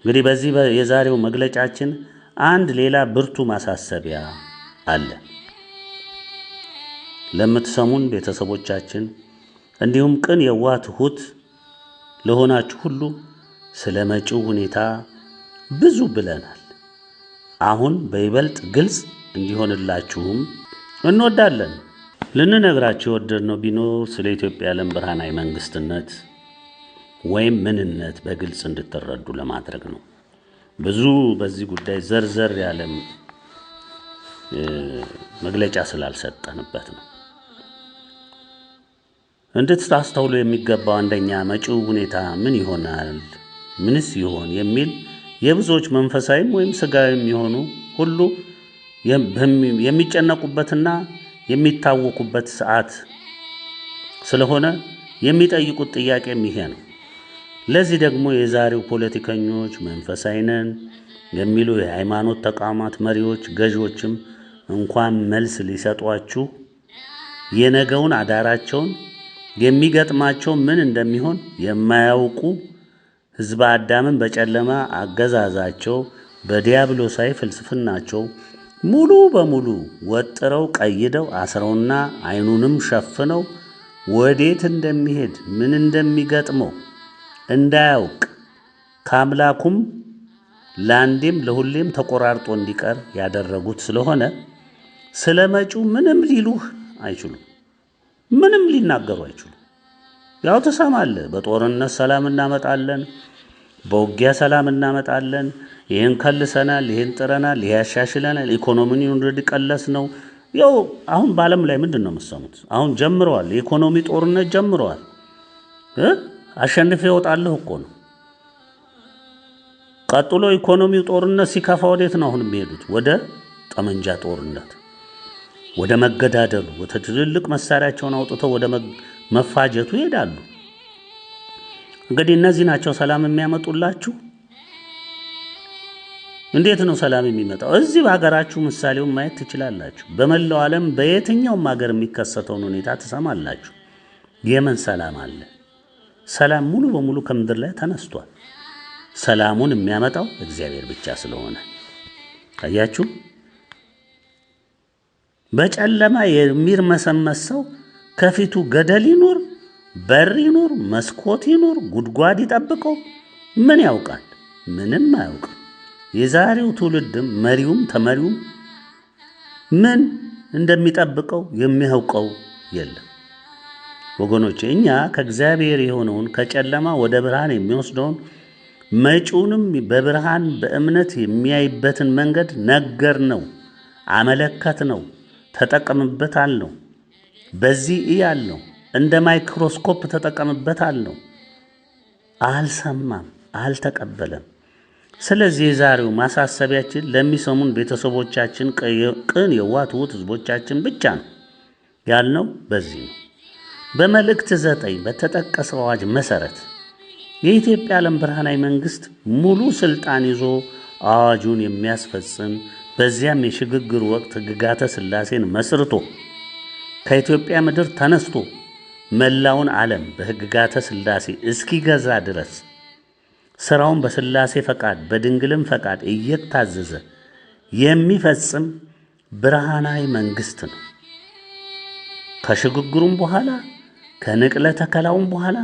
እንግዲህ በዚህ የዛሬው መግለጫችን አንድ ሌላ ብርቱ ማሳሰቢያ አለ። ለምትሰሙን ቤተሰቦቻችን እንዲሁም ቅን የዋህ ትሁት ለሆናችሁ ሁሉ ስለ መጪው ሁኔታ ብዙ ብለናል። አሁን በይበልጥ ግልጽ እንዲሆንላችሁም እንወዳለን። ልንነግራችሁ የወደድነው ቢኖር ስለ ኢትዮጵያ የዓለም ብርሃናዊ መንግስትነት ወይም ምንነት በግልጽ እንድትረዱ ለማድረግ ነው። ብዙ በዚህ ጉዳይ ዘርዘር ያለ መግለጫ ስላልሰጠንበት ነው። እንድታስተውሉ የሚገባው አንደኛ መጪው ሁኔታ ምን ይሆናል፣ ምንስ ይሆን የሚል የብዙዎች መንፈሳዊም ወይም ስጋዊም የሆኑ ሁሉ የሚጨነቁበትና የሚታወቁበት ሰዓት ስለሆነ የሚጠይቁት ጥያቄም ይሄ ነው። ለዚህ ደግሞ የዛሬው ፖለቲከኞች መንፈሳዊ ነን የሚሉ የሃይማኖት ተቋማት መሪዎች፣ ገዢዎችም እንኳን መልስ ሊሰጧችሁ የነገውን አዳራቸውን የሚገጥማቸው ምን እንደሚሆን የማያውቁ ሕዝበ አዳምን በጨለማ አገዛዛቸው በዲያብሎሳዊ ፍልስፍናቸው ሙሉ በሙሉ ወጥረው ቀይደው አስረውና ዓይኑንም ሸፍነው ወዴት እንደሚሄድ ምን እንደሚገጥመው እንዳያውቅ ከአምላኩም ለአንዴም ለሁሌም ተቆራርጦ እንዲቀር ያደረጉት ስለሆነ ስለ መጪው ምንም ሊሉህ አይችሉም። ምንም ሊናገሩ አይችሉም። ያው ትሰማለህ፣ በጦርነት ሰላም እናመጣለን፣ በውጊያ ሰላም እናመጣለን፣ ይህን ከልሰናል፣ ይህን ጥረናል፣ ይህ ያሻሽለናል፣ ኢኮኖሚውን እንዲቀለስ ነው። ያው አሁን በዓለም ላይ ምንድን ነው የምትሰሙት? አሁን ጀምረዋል፣ የኢኮኖሚ ጦርነት ጀምረዋል። አሸንፌ እወጣለሁ እኮ ነው። ቀጥሎ ኢኮኖሚው ጦርነት ሲከፋ ወዴት ነው አሁን የሚሄዱት? ወደ ጠመንጃ ጦርነት፣ ወደ መገዳደሉ፣ ወደ ትልልቅ መሳሪያቸውን አውጥተው ወደ መፋጀቱ ይሄዳሉ። እንግዲህ እነዚህ ናቸው ሰላም የሚያመጡላችሁ። እንዴት ነው ሰላም የሚመጣው? እዚህ በሀገራችሁ ምሳሌውን ማየት ትችላላችሁ። በመላው ዓለም በየትኛውም ሀገር የሚከሰተውን ሁኔታ ትሰማላችሁ። የመን ሰላም አለ። ሰላም ሙሉ በሙሉ ከምድር ላይ ተነስቷል። ሰላሙን የሚያመጣው እግዚአብሔር ብቻ ስለሆነ አያችሁ። በጨለማ የሚርመሰመስ ሰው ከፊቱ ገደል ይኑር፣ በር ይኑር፣ መስኮት ይኑር፣ ጉድጓድ ይጠብቀው ምን ያውቃል? ምንም አያውቅም። የዛሬው ትውልድም መሪውም ተመሪውም ምን እንደሚጠብቀው የሚያውቀው የለም። ወገኖቼ እኛ ከእግዚአብሔር የሆነውን ከጨለማ ወደ ብርሃን የሚወስደውን መጪውንም በብርሃን በእምነት የሚያይበትን መንገድ ነገር ነው፣ አመለከት ነው፣ ተጠቀምበት አልነው። በዚህ አልነው፣ እንደ ማይክሮስኮፕ ተጠቀምበት አልነው። አልሰማም፣ አልተቀበለም። ስለዚህ የዛሬው ማሳሰቢያችን ለሚሰሙን ቤተሰቦቻችን፣ ቅን የዋህ ትሁት ሕዝቦቻችን ብቻ ነው ያልነው በዚህ ነው። በመልእክት 9 በተጠቀሰው አዋጅ መሰረት የኢትዮጵያ ዓለም ብርሃናዊ መንግስት ሙሉ ስልጣን ይዞ አዋጁን የሚያስፈጽም በዚያም የሽግግር ወቅት ሕግጋተ ሥላሴን መስርቶ ከኢትዮጵያ ምድር ተነስቶ መላውን ዓለም በሕግጋተ ሥላሴ እስኪገዛ ድረስ ሥራውን በሥላሴ ፈቃድ በድንግልም ፈቃድ እየታዘዘ የሚፈጽም ብርሃናዊ መንግስት ነው። ከሽግግሩም በኋላ ከንቅለ ተከላውም በኋላ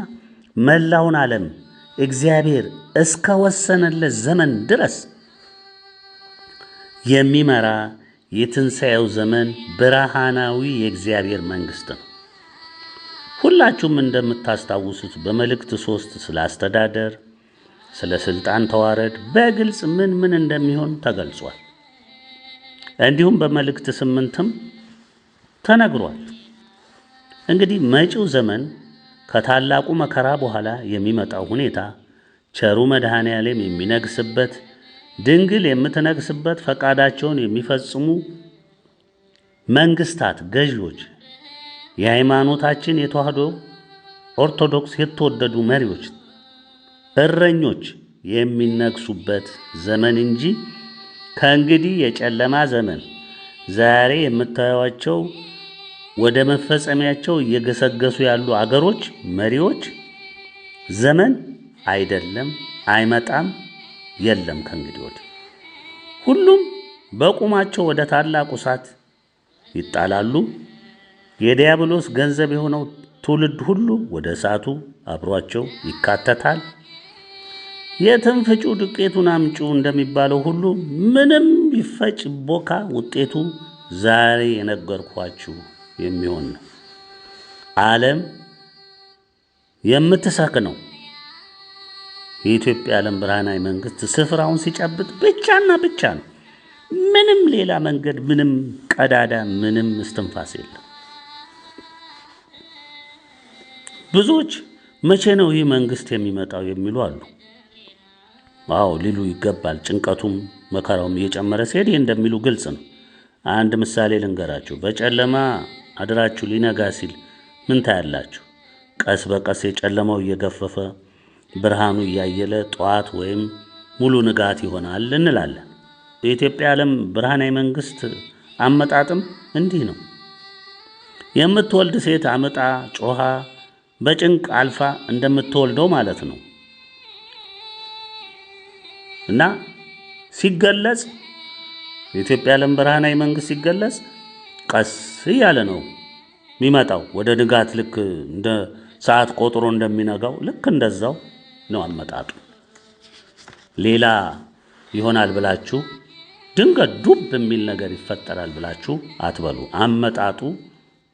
መላውን ዓለም እግዚአብሔር እስከ ወሰነለት ዘመን ድረስ የሚመራ የትንሣኤው ዘመን ብርሃናዊ የእግዚአብሔር መንግስት ነው። ሁላችሁም እንደምታስታውሱት በመልእክት 3 ስለ አስተዳደር፣ ስለ ስልጣን ተዋረድ በግልጽ ምን እንደሚሆን ተገልጿል። እንዲሁም በመልእክት 8ም ተነግሯል። እንግዲህ መጪው ዘመን ከታላቁ መከራ በኋላ የሚመጣው ሁኔታ ቸሩ መድኃኔዓለም የሚነግስበት፣ ድንግል የምትነግስበት፣ ፈቃዳቸውን የሚፈጽሙ መንግስታት፣ ገዢዎች፣ የሃይማኖታችን የተዋህዶ ኦርቶዶክስ የተወደዱ መሪዎች፣ እረኞች የሚነግሱበት ዘመን እንጂ ከእንግዲህ የጨለማ ዘመን ዛሬ የምታዩዋቸው ወደ መፈጸሚያቸው እየገሰገሱ ያሉ አገሮች መሪዎች ዘመን አይደለም፣ አይመጣም፣ የለም ከእንግዲህ ወዲህ። ሁሉም በቁማቸው ወደ ታላቁ እሳት ይጣላሉ። የዲያብሎስ ገንዘብ የሆነው ትውልድ ሁሉ ወደ እሳቱ አብሯቸው ይካተታል። የትንፍጩ ዱቄቱን አምጩ እንደሚባለው ሁሉ ምንም ቢፈጭ ቦካ ውጤቱ ዛሬ የነገርኳችሁ የሚሆን ነው። ዓለም የምትሰክነው የኢትዮጵያ ዓለም ብርሃናዊ መንግስት ስፍራውን ሲጨብጥ ብቻና ብቻ ነው። ምንም ሌላ መንገድ፣ ምንም ቀዳዳ፣ ምንም እስትንፋስ የለም። ብዙዎች መቼ ነው ይህ መንግስት የሚመጣው የሚሉ አሉ። አዎ ሊሉ ይገባል። ጭንቀቱም መከራውም እየጨመረ ሲሄድ እንደሚሉ ግልጽ ነው። አንድ ምሳሌ ልንገራችሁ። በጨለማ አድራችሁ ሊነጋ ሲል ምን ታያላችሁ? ቀስ በቀስ የጨለማው እየገፈፈ ብርሃኑ እያየለ ጠዋት ወይም ሙሉ ንጋት ይሆናል እንላለን። የኢትዮጵያ ዓለም ብርሃናዊ መንግስት አመጣጥም እንዲህ ነው። የምትወልድ ሴት አመጣ ጮኻ በጭንቅ አልፋ እንደምትወልደው ማለት ነው እና ሲገለጽ የኢትዮጵያ ዓለም ብርሃናዊ መንግስት ሲገለጽ ቀስ እያለ ነው የሚመጣው። ወደ ንጋት ልክ እንደ ሰዓት ቆጥሮ እንደሚነጋው ልክ እንደዛው ነው አመጣጡ። ሌላ ይሆናል ብላችሁ ድንገት ዱብ የሚል ነገር ይፈጠራል ብላችሁ አትበሉ። አመጣጡ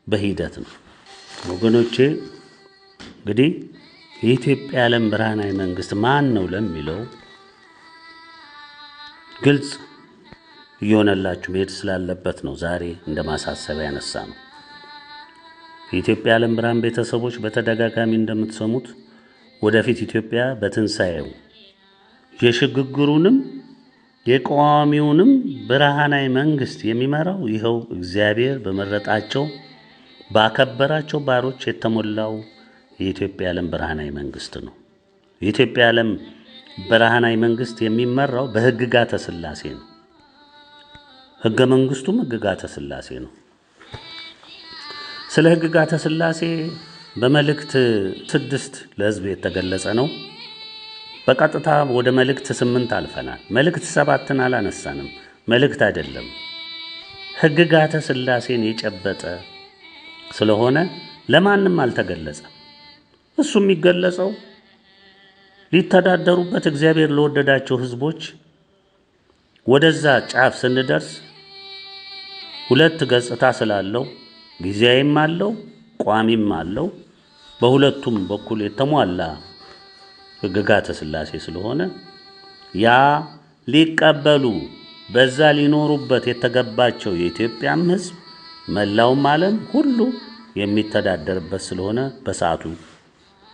በሂደት ነው ወገኖቼ። እንግዲህ የኢትዮጵያ ዓለም ብርሃናዊ መንግስት ማን ነው ለሚለው ግልጽ እየሆነላችሁ መሄድ ስላለበት ነው ዛሬ እንደ ማሳሰቢያ ያነሳ ነው። የኢትዮጵያ ዓለም ብርሃን ቤተሰቦች በተደጋጋሚ እንደምትሰሙት ወደፊት ኢትዮጵያ በትንሣኤው የሽግግሩንም የቋሚውንም ብርሃናዊ መንግስት የሚመራው ይኸው እግዚአብሔር በመረጣቸው ባከበራቸው ባሮች የተሞላው የኢትዮጵያ ዓለም ብርሃናዊ መንግስት ነው። የኢትዮጵያ ዓለም ብርሃናዊ መንግስት የሚመራው በሕግጋተ ሥላሴ ነው። ሕገ መንግስቱም ሕግጋተ ሥላሴ ነው። ስለ ሕግጋተ ሥላሴ በመልእክት 6 ለሕዝብ የተገለጸ ነው። በቀጥታ ወደ መልእክት 8 አልፈናል። መልእክት 7ን አላነሳንም። መልእክት አይደለም፣ ሕግጋተ ሥላሴን የጨበጠ ስለሆነ ለማንም አልተገለጸም። እሱ የሚገለጸው ሊተዳደሩበት እግዚአብሔር ለወደዳቸው ህዝቦች ወደዛ ጫፍ ስንደርስ 2 ገጽታ ስላለው ጊዜያዊም አለው ቋሚም አለው። በሁለቱም በኩል የተሟላ ሕግጋተ ሥላሴ ስለሆነ ያ ሊቀበሉ በዛ ሊኖሩበት የተገባቸው የኢትዮጵያም ህዝብ መላውም ዓለም ሁሉ የሚተዳደርበት ስለሆነ በሰዓቱ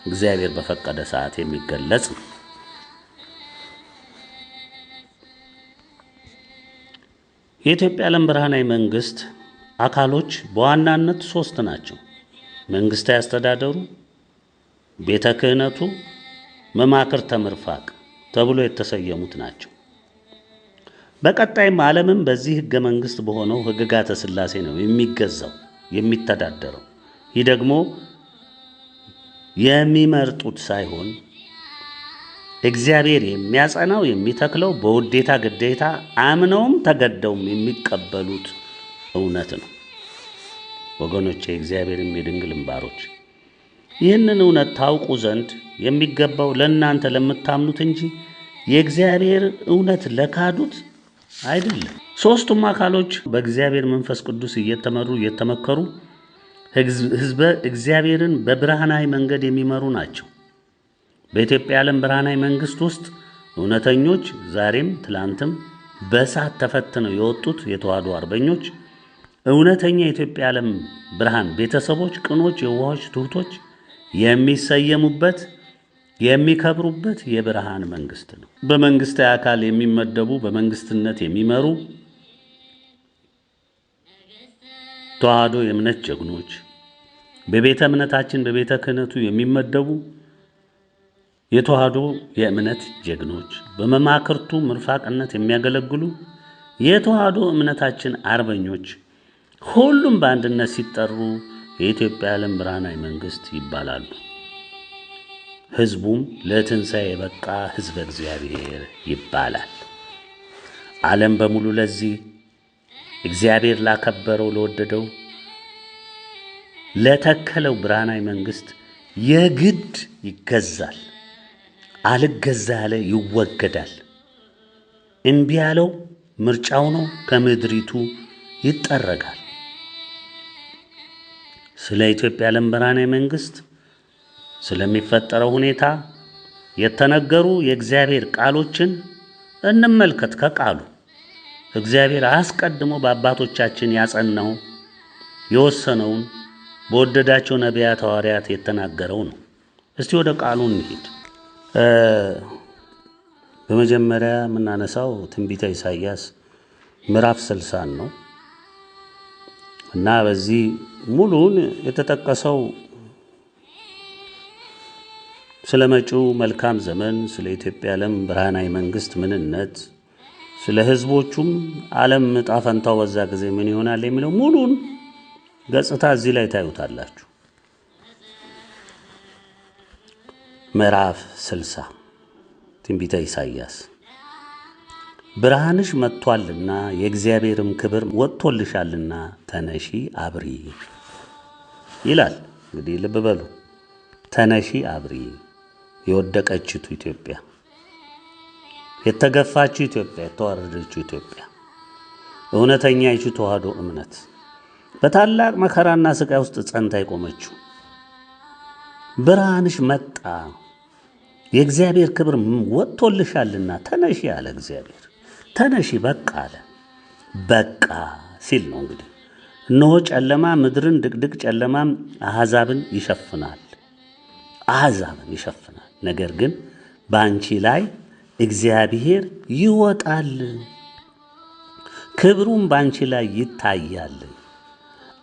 እግዚአብሔር በፈቀደ ሰዓት የሚገለጽ ነው። የኢትዮጵያ ዓለም ብርሃናዊ መንግስት አካሎች በዋናነት 3 ናቸው። መንግስታዊ አስተዳደሩ፣ ቤተ ክህነቱ፣ መማክርተ ምርፋቅ ተብሎ የተሰየሙት ናቸው። በቀጣይም ዓለምም በዚህ ህገ መንግስት በሆነው ሕግጋተ ሥላሴ ነው የሚገዛው የሚተዳደረው። ይህ ደግሞ የሚመርጡት ሳይሆን እግዚአብሔር የሚያጸናው የሚተክለው በውዴታ ግዴታ አምነውም ተገደውም የሚቀበሉት እውነት ነው። ወገኖቼ እግዚአብሔርም የድንግል ባሮች ይህንን እውነት ታውቁ ዘንድ የሚገባው ለእናንተ ለምታምኑት እንጂ የእግዚአብሔር እውነት ለካዱት አይደለም። 3ቱም አካሎች በእግዚአብሔር መንፈስ ቅዱስ እየተመሩ እየተመከሩ ህዝበ እግዚአብሔርን በብርሃናዊ መንገድ የሚመሩ ናቸው። በኢትዮጵያ ዓለም ብርሃናዊ መንግስት ውስጥ እውነተኞች ዛሬም ትላንትም በእሳት ተፈትነው የወጡት የተዋህዶ አርበኞች፣ እውነተኛ የኢትዮጵያ ዓለም ብርሃን ቤተሰቦች፣ ቅኖች፣ የዋሆች፣ ትሑቶች የሚሰየሙበት የሚከብሩበት የብርሃን መንግስት ነው። በመንግስታዊ አካል የሚመደቡ በመንግስትነት የሚመሩ ተዋህዶ የእምነት ጀግኖች፣ በቤተ እምነታችን በቤተ ክህነቱ የሚመደቡ የተዋህዶ የእምነት ጀግኖች፣ በመማክርቱ ምርፋቅነት የሚያገለግሉ የተዋህዶ እምነታችን አርበኞች፣ ሁሉም በአንድነት ሲጠሩ የኢትዮጵያ ዓለም ብርሃናዊ መንግስት ይባላሉ። ሕዝቡም ለትንሣኤ የበቃ ሕዝበ እግዚአብሔር ይባላል። ዓለም በሙሉ ለዚህ እግዚአብሔር ላከበረው ለወደደው ለተከለው ብርሃናዊ መንግሥት የግድ ይገዛል። አልገዛ ያለ ይወገዳል። እምቢ ያለው ምርጫው ነው፣ ከምድሪቱ ይጠረጋል። ስለ ኢትዮጵያ ዓለም ብርሃናዊ መንግሥት ስለሚፈጠረው ሁኔታ የተነገሩ የእግዚአብሔር ቃሎችን እንመልከት። ከቃሉ እግዚአብሔር አስቀድሞ በአባቶቻችን ያጸናው የወሰነውን በወደዳቸው ነቢያት ሐዋርያት የተናገረው ነው። እስቲ ወደ ቃሉ እንሂድ። በመጀመሪያ የምናነሳው ትንቢተ ኢሳይያስ ምዕራፍ 60 ነው እና በዚህ ሙሉን የተጠቀሰው ስለ መጪው መልካም ዘመን፣ ስለ ኢትዮጵያ ዓለም ብርሃናዊ መንግሥት ምንነት፣ ስለ ሕዝቦቹም ዓለም ዕጣ ፈንታው በዛ ጊዜ ምን ይሆናል የሚለው ሙሉን ገጽታ እዚህ ላይ ታዩታላችሁ። ምዕራፍ 60 ትንቢተ ኢሳይያስ። ብርሃንሽ መጥቷልና የእግዚአብሔርም ክብር ወጥቶልሻልና ተነሺ አብሪ ይላል። እንግዲህ ልብ በሉ፣ ተነሺ አብሪ። የወደቀችቱ ኢትዮጵያ፣ የተገፋችው ኢትዮጵያ፣ የተዋረደችው ኢትዮጵያ፣ እውነተኛይቱ ተዋህዶ እምነት በታላቅ መከራና ስቃይ ውስጥ ጸንታ የቆመችው ብርሃንሽ መጣ፣ የእግዚአብሔር ክብር ወጥቶልሻልና ተነሺ አለ እግዚአብሔር። ተነሺ በቃ አለ። በቃ ሲል ነው እንግዲህ እነሆ ጨለማ ምድርን ድቅድቅ ጨለማም አሕዛብን ይሸፍናል፣ አሕዛብን ይሸፍናል። ነገር ግን በአንቺ ላይ እግዚአብሔር ይወጣል፣ ክብሩም በአንቺ ላይ ይታያል።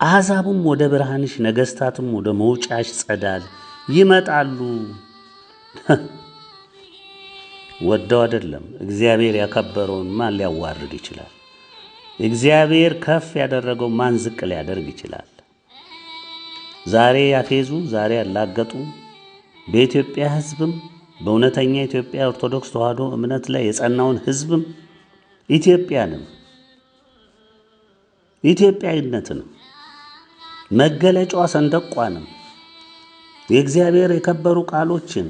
አሕዛብም ወደ ብርሃንሽ፣ ነገሥታትም ወደ መውጫሽ ጸዳል ይመጣሉ። ወደው አይደለም። እግዚአብሔር ያከበረውን ማን ሊያዋርድ ይችላል? እግዚአብሔር ከፍ ያደረገው ማን ዝቅ ሊያደርግ ይችላል? ዛሬ ያፌዙ፣ ዛሬ ያላገጡ በኢትዮጵያ ሕዝብም በእውነተኛ ኢትዮጵያ ኦርቶዶክስ ተዋህዶ እምነት ላይ የጸናውን ሕዝብም ኢትዮጵያንም ኢትዮጵያዊነትንም መገለጫዋ ሰንደቋንም የእግዚአብሔር የከበሩ ቃሎችን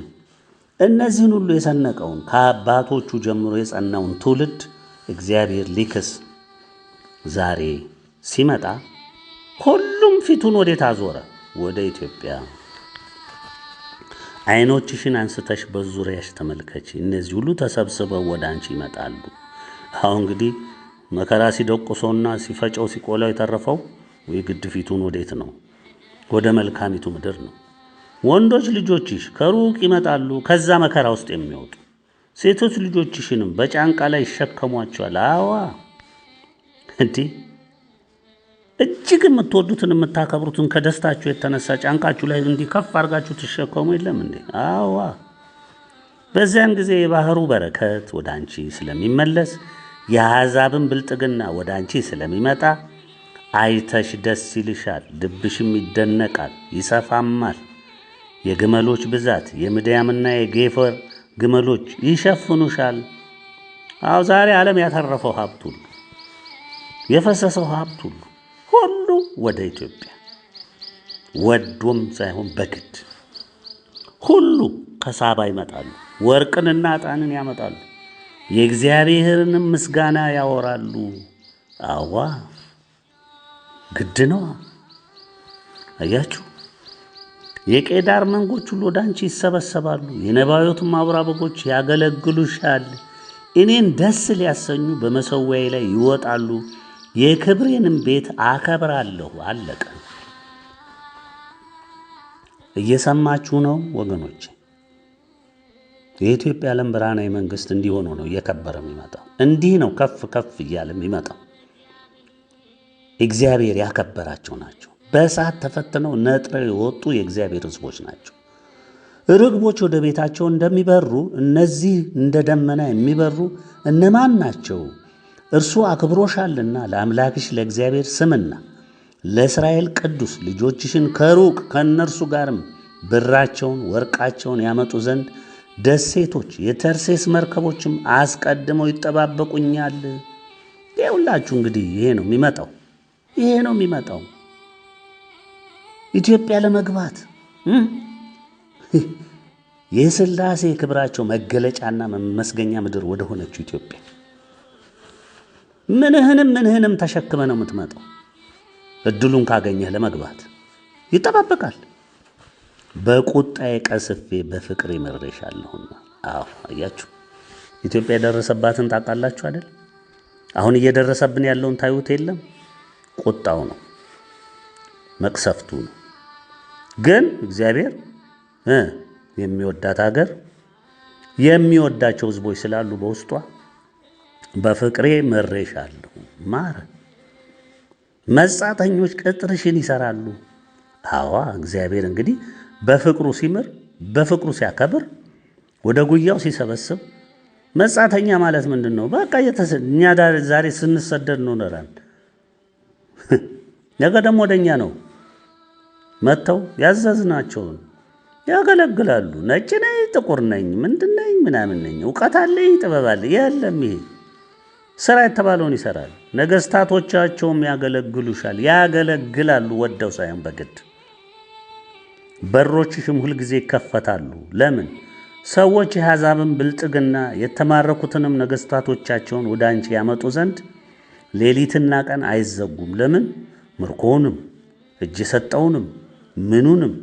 እነዚህን ሁሉ የሰነቀውን ከአባቶቹ ጀምሮ የጸናውን ትውልድ እግዚአብሔር ሊክስ ዛሬ ሲመጣ ሁሉም ፊቱን ወዴት አዞረ? ወደ ኢትዮጵያ። ዓይኖችሽን አንስተሽ በዙሪያሽ ተመልከች፣ እነዚህ ሁሉ ተሰብስበው ወደ አንቺ ይመጣሉ። አሁን እንግዲህ መከራ ሲደቁሰውና ሲፈጨው ሲቆላው የተረፈው ወይ ግድ ፊቱን ወዴት ነው? ወደ መልካሚቱ ምድር ነው። ወንዶች ልጆችሽ ከሩቅ ይመጣሉ፣ ከዛ መከራ ውስጥ የሚወጡ ሴቶች ልጆችሽንም በጫንቃ ላይ ይሸከሟቸዋል። አዋ እንዲህ እጅግ የምትወዱትን የምታከብሩትን ከደስታችሁ የተነሳ ጫንቃችሁ ላይ እንዲህ ከፍ አድርጋችሁ ትሸከሙ የለም እንዴ? አዋ በዚያን ጊዜ የባህሩ በረከት ወደ አንቺ ስለሚመለስ የአሕዛብን ብልጥግና ወደ አንቺ ስለሚመጣ አይተሽ ደስ ይልሻል፣ ልብሽም ይደነቃል፣ ይሰፋማል። የግመሎች ብዛት የምድያምና የጌፈር ግመሎች ይሸፍኑሻል። አዎ ዛሬ ዓለም ያተረፈው ሀብት ሁሉ የፈሰሰው ሀብት ሁሉ ወደ ኢትዮጵያ ወዶም ሳይሆን በግድ ሁሉ ከሳባ ይመጣሉ። ወርቅንና ዕጣንን ያመጣሉ፣ የእግዚአብሔርንም ምስጋና ያወራሉ። አዋ ግድ ነዋ። አያችሁ፣ የቄዳር መንጎች ሁሉ ወደ አንቺ ይሰበሰባሉ፣ የነባዮትም አውራ በጎች ያገለግሉሻል። እኔን ደስ ሊያሰኙ በመሠዊያዬ ላይ ይወጣሉ፣ የክብሬንም ቤት አከብራለሁ። አለቀ። እየሰማችሁ ነው ወገኖች? የኢትዮጵያ ዓለም ብርሃናዊ መንግሥት እንዲህ ሆኖ ነው እየከበረ የሚመጣው። እንዲህ ነው ከፍ ከፍ እያለ የሚመጣው። እግዚአብሔር ያከበራቸው ናቸው። በእሳት ተፈትነው ነጥረው የወጡ የእግዚአብሔር ሕዝቦች ናቸው። ርግቦች ወደ ቤታቸው እንደሚበሩ እነዚህ እንደ ደመና የሚበሩ እነማን ናቸው? እርሱ አክብሮሻልና ለአምላክሽ ለእግዚአብሔር ስምና ለእስራኤል ቅዱስ ልጆችሽን ከሩቅ ከእነርሱ ጋርም ብራቸውን ወርቃቸውን ያመጡ ዘንድ ደሴቶች የተርሴስ መርከቦችም አስቀድመው ይጠባበቁኛል። ይኸውላችሁ እንግዲህ ይሄ ነው የሚመጣው ኢትዮጵያ ለመግባት የሥላሴ ክብራቸው መገለጫና መመስገኛ ምድር ወደ ሆነችው ኢትዮጵያ ምንህንም ተሸክመ ነው የምትመጣው። እድሉን ካገኘህ ለመግባት ይጠባበቃል። በቁጣዬ ቀስፌ በፍቅር ይመርሻለሁና። አዎ አያችሁ፣ ኢትዮጵያ የደረሰባትን ታውቃላችሁ አይደል? አሁን እየደረሰብን ያለውን ታዩት የለም? ቁጣው ነው፣ መቅሰፍቱ ነው። ግን እግዚአብሔር የሚወዳት ሀገር የሚወዳቸው ሕዝቦች ስላሉ በውስጧ በፍቅሬ መርሻለሁ። ማረ መጻተኞች ቅጥርሽን ይሰራሉ። አዋ እግዚአብሔር እንግዲህ በፍቅሩ ሲምር በፍቅሩ ሲያከብር ወደ ጉያው ሲሰበስብ መጻተኛ ማለት ምንድን ነው? በቃ እኛ ዛሬ ስንሰደድ ነው ነራን ነገ ደግሞ ወደኛ ነው መጥተው ያዘዝናቸውን ያገለግላሉ። ነጭ ነኝ፣ ጥቁር ነኝ፣ ምንድን ነኝ፣ ምናምን ነኝ፣ እውቀት አለኝ፣ ጥበብ አለኝ፣ የለም ይሄ ስራ የተባለውን ይሰራል። ነገስታቶቻቸውም ያገለግሉሻል፣ ያገለግላሉ ወደው ሳይሆን በግድ። በሮችሽም ሁልጊዜ ይከፈታሉ። ለምን? ሰዎች የአሕዛብን ብልጥግና የተማረኩትንም ነገስታቶቻቸውን ወደ አንቺ ያመጡ ዘንድ ሌሊትና ቀን አይዘጉም። ለምን? ምርኮውንም እጅ የሰጠውንም ምኑንም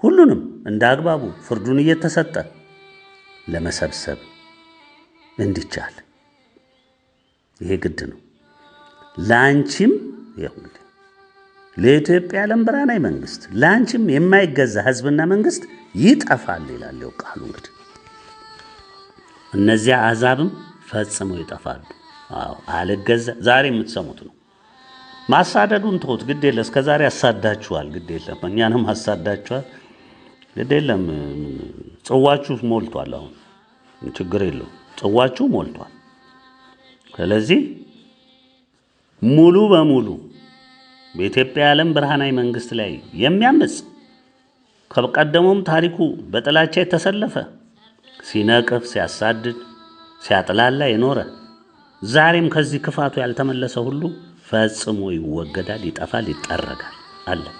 ሁሉንም እንደ አግባቡ ፍርዱን እየተሰጠ ለመሰብሰብ እንዲቻል ይሄ ግድ ነው። ለአንቺም እንግዲህ ለኢትዮጵያ ዓለም ብርሃናዊ መንግስት ለአንቺም የማይገዛ ህዝብና መንግስት ይጠፋል ይላል ቃሉ። እንግዲህ እነዚያ አሕዛብም ፈጽመው ይጠፋሉ። አዎ አልገዛ ዛሬ የምትሰሙት ነው። ማሳደዱን ተውት፣ ግድ የለም። እስከ ዛሬ አሳዳችኋል፣ ግድ የለም። እኛንም አሳዳችኋል፣ ግድ የለም። ጽዋችሁ ሞልቷል። አሁን ችግር የለውም፣ ጽዋችሁ ሞልቷል። ስለዚህ ሙሉ በሙሉ በኢትዮጵያ ዓለም ብርሃናዊ መንግስት ላይ የሚያምጽ ከቀደመውም ታሪኩ በጥላቻ የተሰለፈ ሲነቅፍ፣ ሲያሳድድ፣ ሲያጥላላ የኖረ ዛሬም ከዚህ ክፋቱ ያልተመለሰ ሁሉ ፈጽሞ ይወገዳል፣ ይጠፋል፣ ይጠረጋል። አለቅ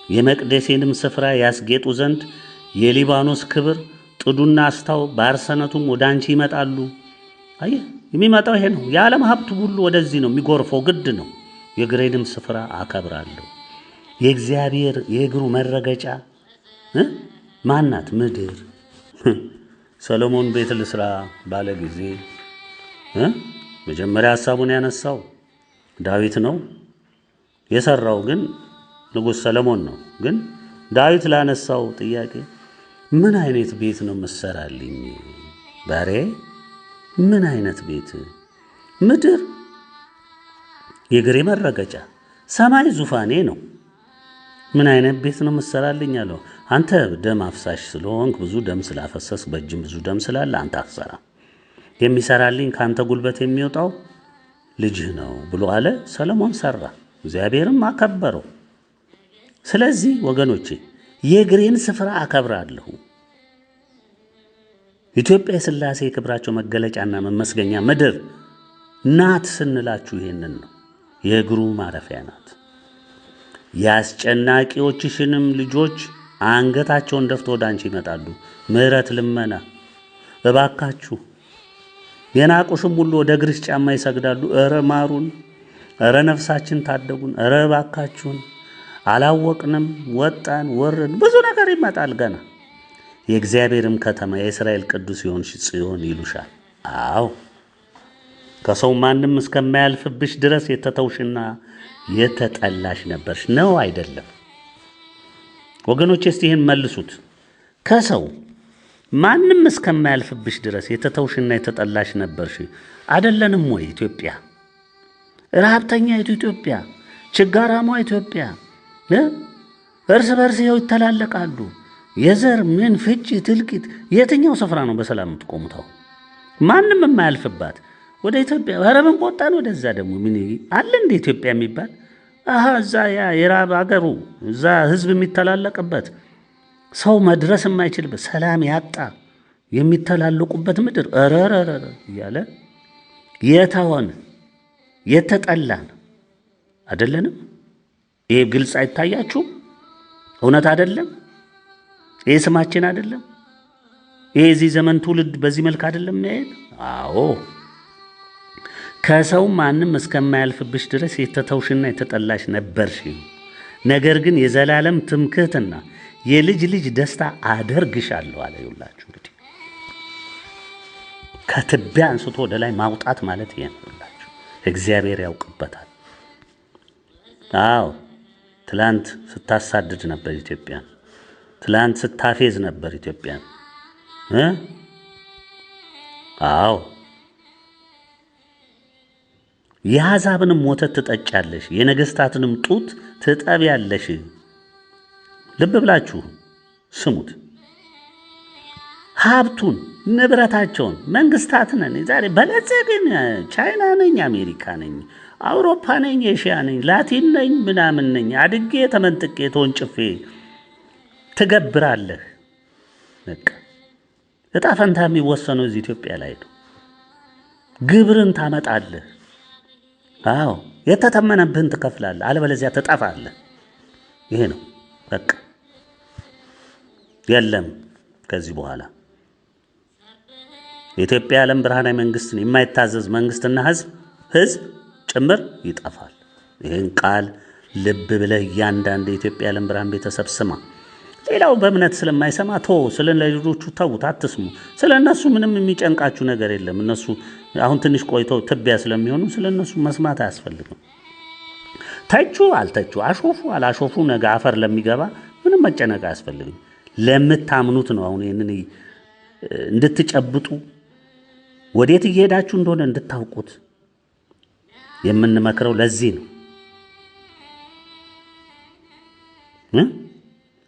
የመቅደሴንም ስፍራ ያስጌጡ ዘንድ የሊባኖስ ክብር ጥዱና አስታው ባርሰነቱም ወደ አንቺ ይመጣሉ። አየህ የሚመጣው ይሄ ነው። የዓለም ሀብት ሁሉ ወደዚህ ነው የሚጎርፈው፣ ግድ ነው። የእግሬንም ስፍራ አከብራለሁ። የእግዚአብሔር የእግሩ መረገጫ ማናት? ምድር። ሰሎሞን ቤት ልስራ ባለ ጊዜ መጀመሪያ ሐሳቡን ያነሳው ዳዊት ነው። የሰራው ግን ንጉሥ ሰሎሞን ነው። ግን ዳዊት ላነሳው ጥያቄ ምን አይነት ቤት ነው የምትሰራልኝ ባሬ? ምን አይነት ቤት? ምድር የእግሬ መረገጫ፣ ሰማይ ዙፋኔ ነው። ምን አይነት ቤት ነው የምትሰራልኝ አለው። አንተ ደም አፍሳሽ ስለሆንክ ብዙ ደም ስላፈሰስክ በእጅም ብዙ ደም ስላለ አንተ አትሰራ፣ የሚሰራልኝ ከአንተ ጉልበት የሚወጣው ልጅህ ነው ብሎ አለ። ሰሎሞን ሰራ፣ እግዚአብሔርም አከበረው። ስለዚህ ወገኖቼ የእግሬን ስፍራ አከብራለሁ። ኢትዮጵያ የሥላሴ የክብራቸው መገለጫና መመስገኛ ምድር ናት ስንላችሁ ይሄንን ነው። የእግሩ ማረፊያ ናት። የአስጨናቂዎችሽንም ልጆች አንገታቸውን ደፍቶ ወደ አንቺ ይመጣሉ። ምሕረት ልመና እባካችሁ። የናቁሽም ሁሉ ወደ እግርሽ ጫማ ይሰግዳሉ። እረ ማሩን፣ እረ ነፍሳችን ታደጉን፣ እረ እባካችሁን፣ አላወቅንም፣ ወጣን፣ ወረን፣ ብዙ ነገር ይመጣል ገና። የእግዚአብሔርም ከተማ የእስራኤል ቅዱስ ይሆንሽ ጽዮን ይሉሻል። አዎ ከሰው ማንም እስከማያልፍብሽ ድረስ የተተውሽና የተጠላሽ ነበርሽ። ነው አይደለም ወገኖች? እስቲ ይህን መልሱት። ከሰው ማንም እስከማያልፍብሽ ድረስ የተተውሽና የተጠላሽ ነበርሽ አይደለንም ወይ? ኢትዮጵያ ረሃብተኛይቱ ኢትዮጵያ፣ ችጋራሟ ኢትዮጵያ እርስ በርስ ይኸው ይተላለቃሉ። የዘር ምን ፍጭት እልቂት፣ የትኛው ስፍራ ነው በሰላም የምትቆሙታው? ማንም የማያልፍባት ወደ ኢትዮጵያ ኧረ ምን ቆጣን። ወደዛ ደግሞ ምን አለ እንደ ኢትዮጵያ የሚባል እዛ ያ የራብ አገሩ እዛ ህዝብ የሚተላለቅበት ሰው መድረስ የማይችልበት ሰላም ያጣ የሚተላለቁበት ምድር ረረረ እያለ የተወን የተጠላን አይደለንም? ይሄ ግልጽ አይታያችሁም? እውነት አይደለም? ይሄ ስማችን አይደለም? ይሄ የዚህ ዘመን ትውልድ በዚህ መልክ አይደለም ያየን? አዎ ከሰው ማንም እስከማያልፍብሽ ድረስ የተተውሽና የተጠላሽ ነበርሽ። ነገር ግን የዘላለም ትምክህትና የልጅ ልጅ ደስታ አደርግሻለሁ አለ። ይውላችሁ እንግዲህ ከትቢያ አንስቶ ወደ ላይ ማውጣት ማለት ይሄ ነው። ይውላችሁ እግዚአብሔር ያውቅበታል። አዎ ትላንት ስታሳድድ ነበር ኢትዮጵያን። ትላንት ስታፌዝ ነበር ኢትዮጵያን። አዎ የአሕዛብንም ወተት ትጠጫለሽ፣ የነገሥታትንም ጡት ትጠቢያለሽ። ልብ ብላችሁ ስሙት። ሀብቱን ንብረታቸውን መንግስታት ነን ዛሬ በለጸግን፣ ቻይና ነኝ፣ አሜሪካ ነኝ፣ አውሮፓ ነኝ፣ ኤሽያ ነኝ፣ ላቲን ነኝ፣ ምናምን ነኝ፣ አድጌ ተመንጥቄ ተወንጭፌ ትገብራለህ። በቃ እጣ ፈንታ የሚወሰነው እዚህ ኢትዮጵያ ላይ ነው። ግብርን ታመጣለህ። አዎ የተተመነብህን ትከፍላለህ፣ አለበለዚያ ትጠፋለህ። ይሄ ነው በቃ። የለም ከዚህ በኋላ የኢትዮጵያ ዓለም ብርሃናዊ መንግስትን የማይታዘዝ መንግስትና ህዝብ ጭምር ይጠፋል። ይህን ቃል ልብ ብለህ እያንዳንዱ የኢትዮጵያ ዓለም ብርሃን ቤተሰብ ስማ። ሌላው በእምነት ስለማይሰማ ስለ ሌሎቹ ተዉት፣ አትስሙ። ስለ እነሱ ምንም የሚጨንቃችሁ ነገር የለም። እነሱ አሁን ትንሽ ቆይተው ትቢያ ስለሚሆኑ ስለ እነሱ መስማት አያስፈልግም። ተቹ አልተቹ፣ አሾፉ አላሾፉ፣ ነገ አፈር ለሚገባ ምንም መጨነቅ አያስፈልግም። ለምታምኑት ነው አሁን ይህንን እንድትጨብጡ ወዴት እየሄዳችሁ እንደሆነ እንድታውቁት የምንመክረው ለዚህ ነው።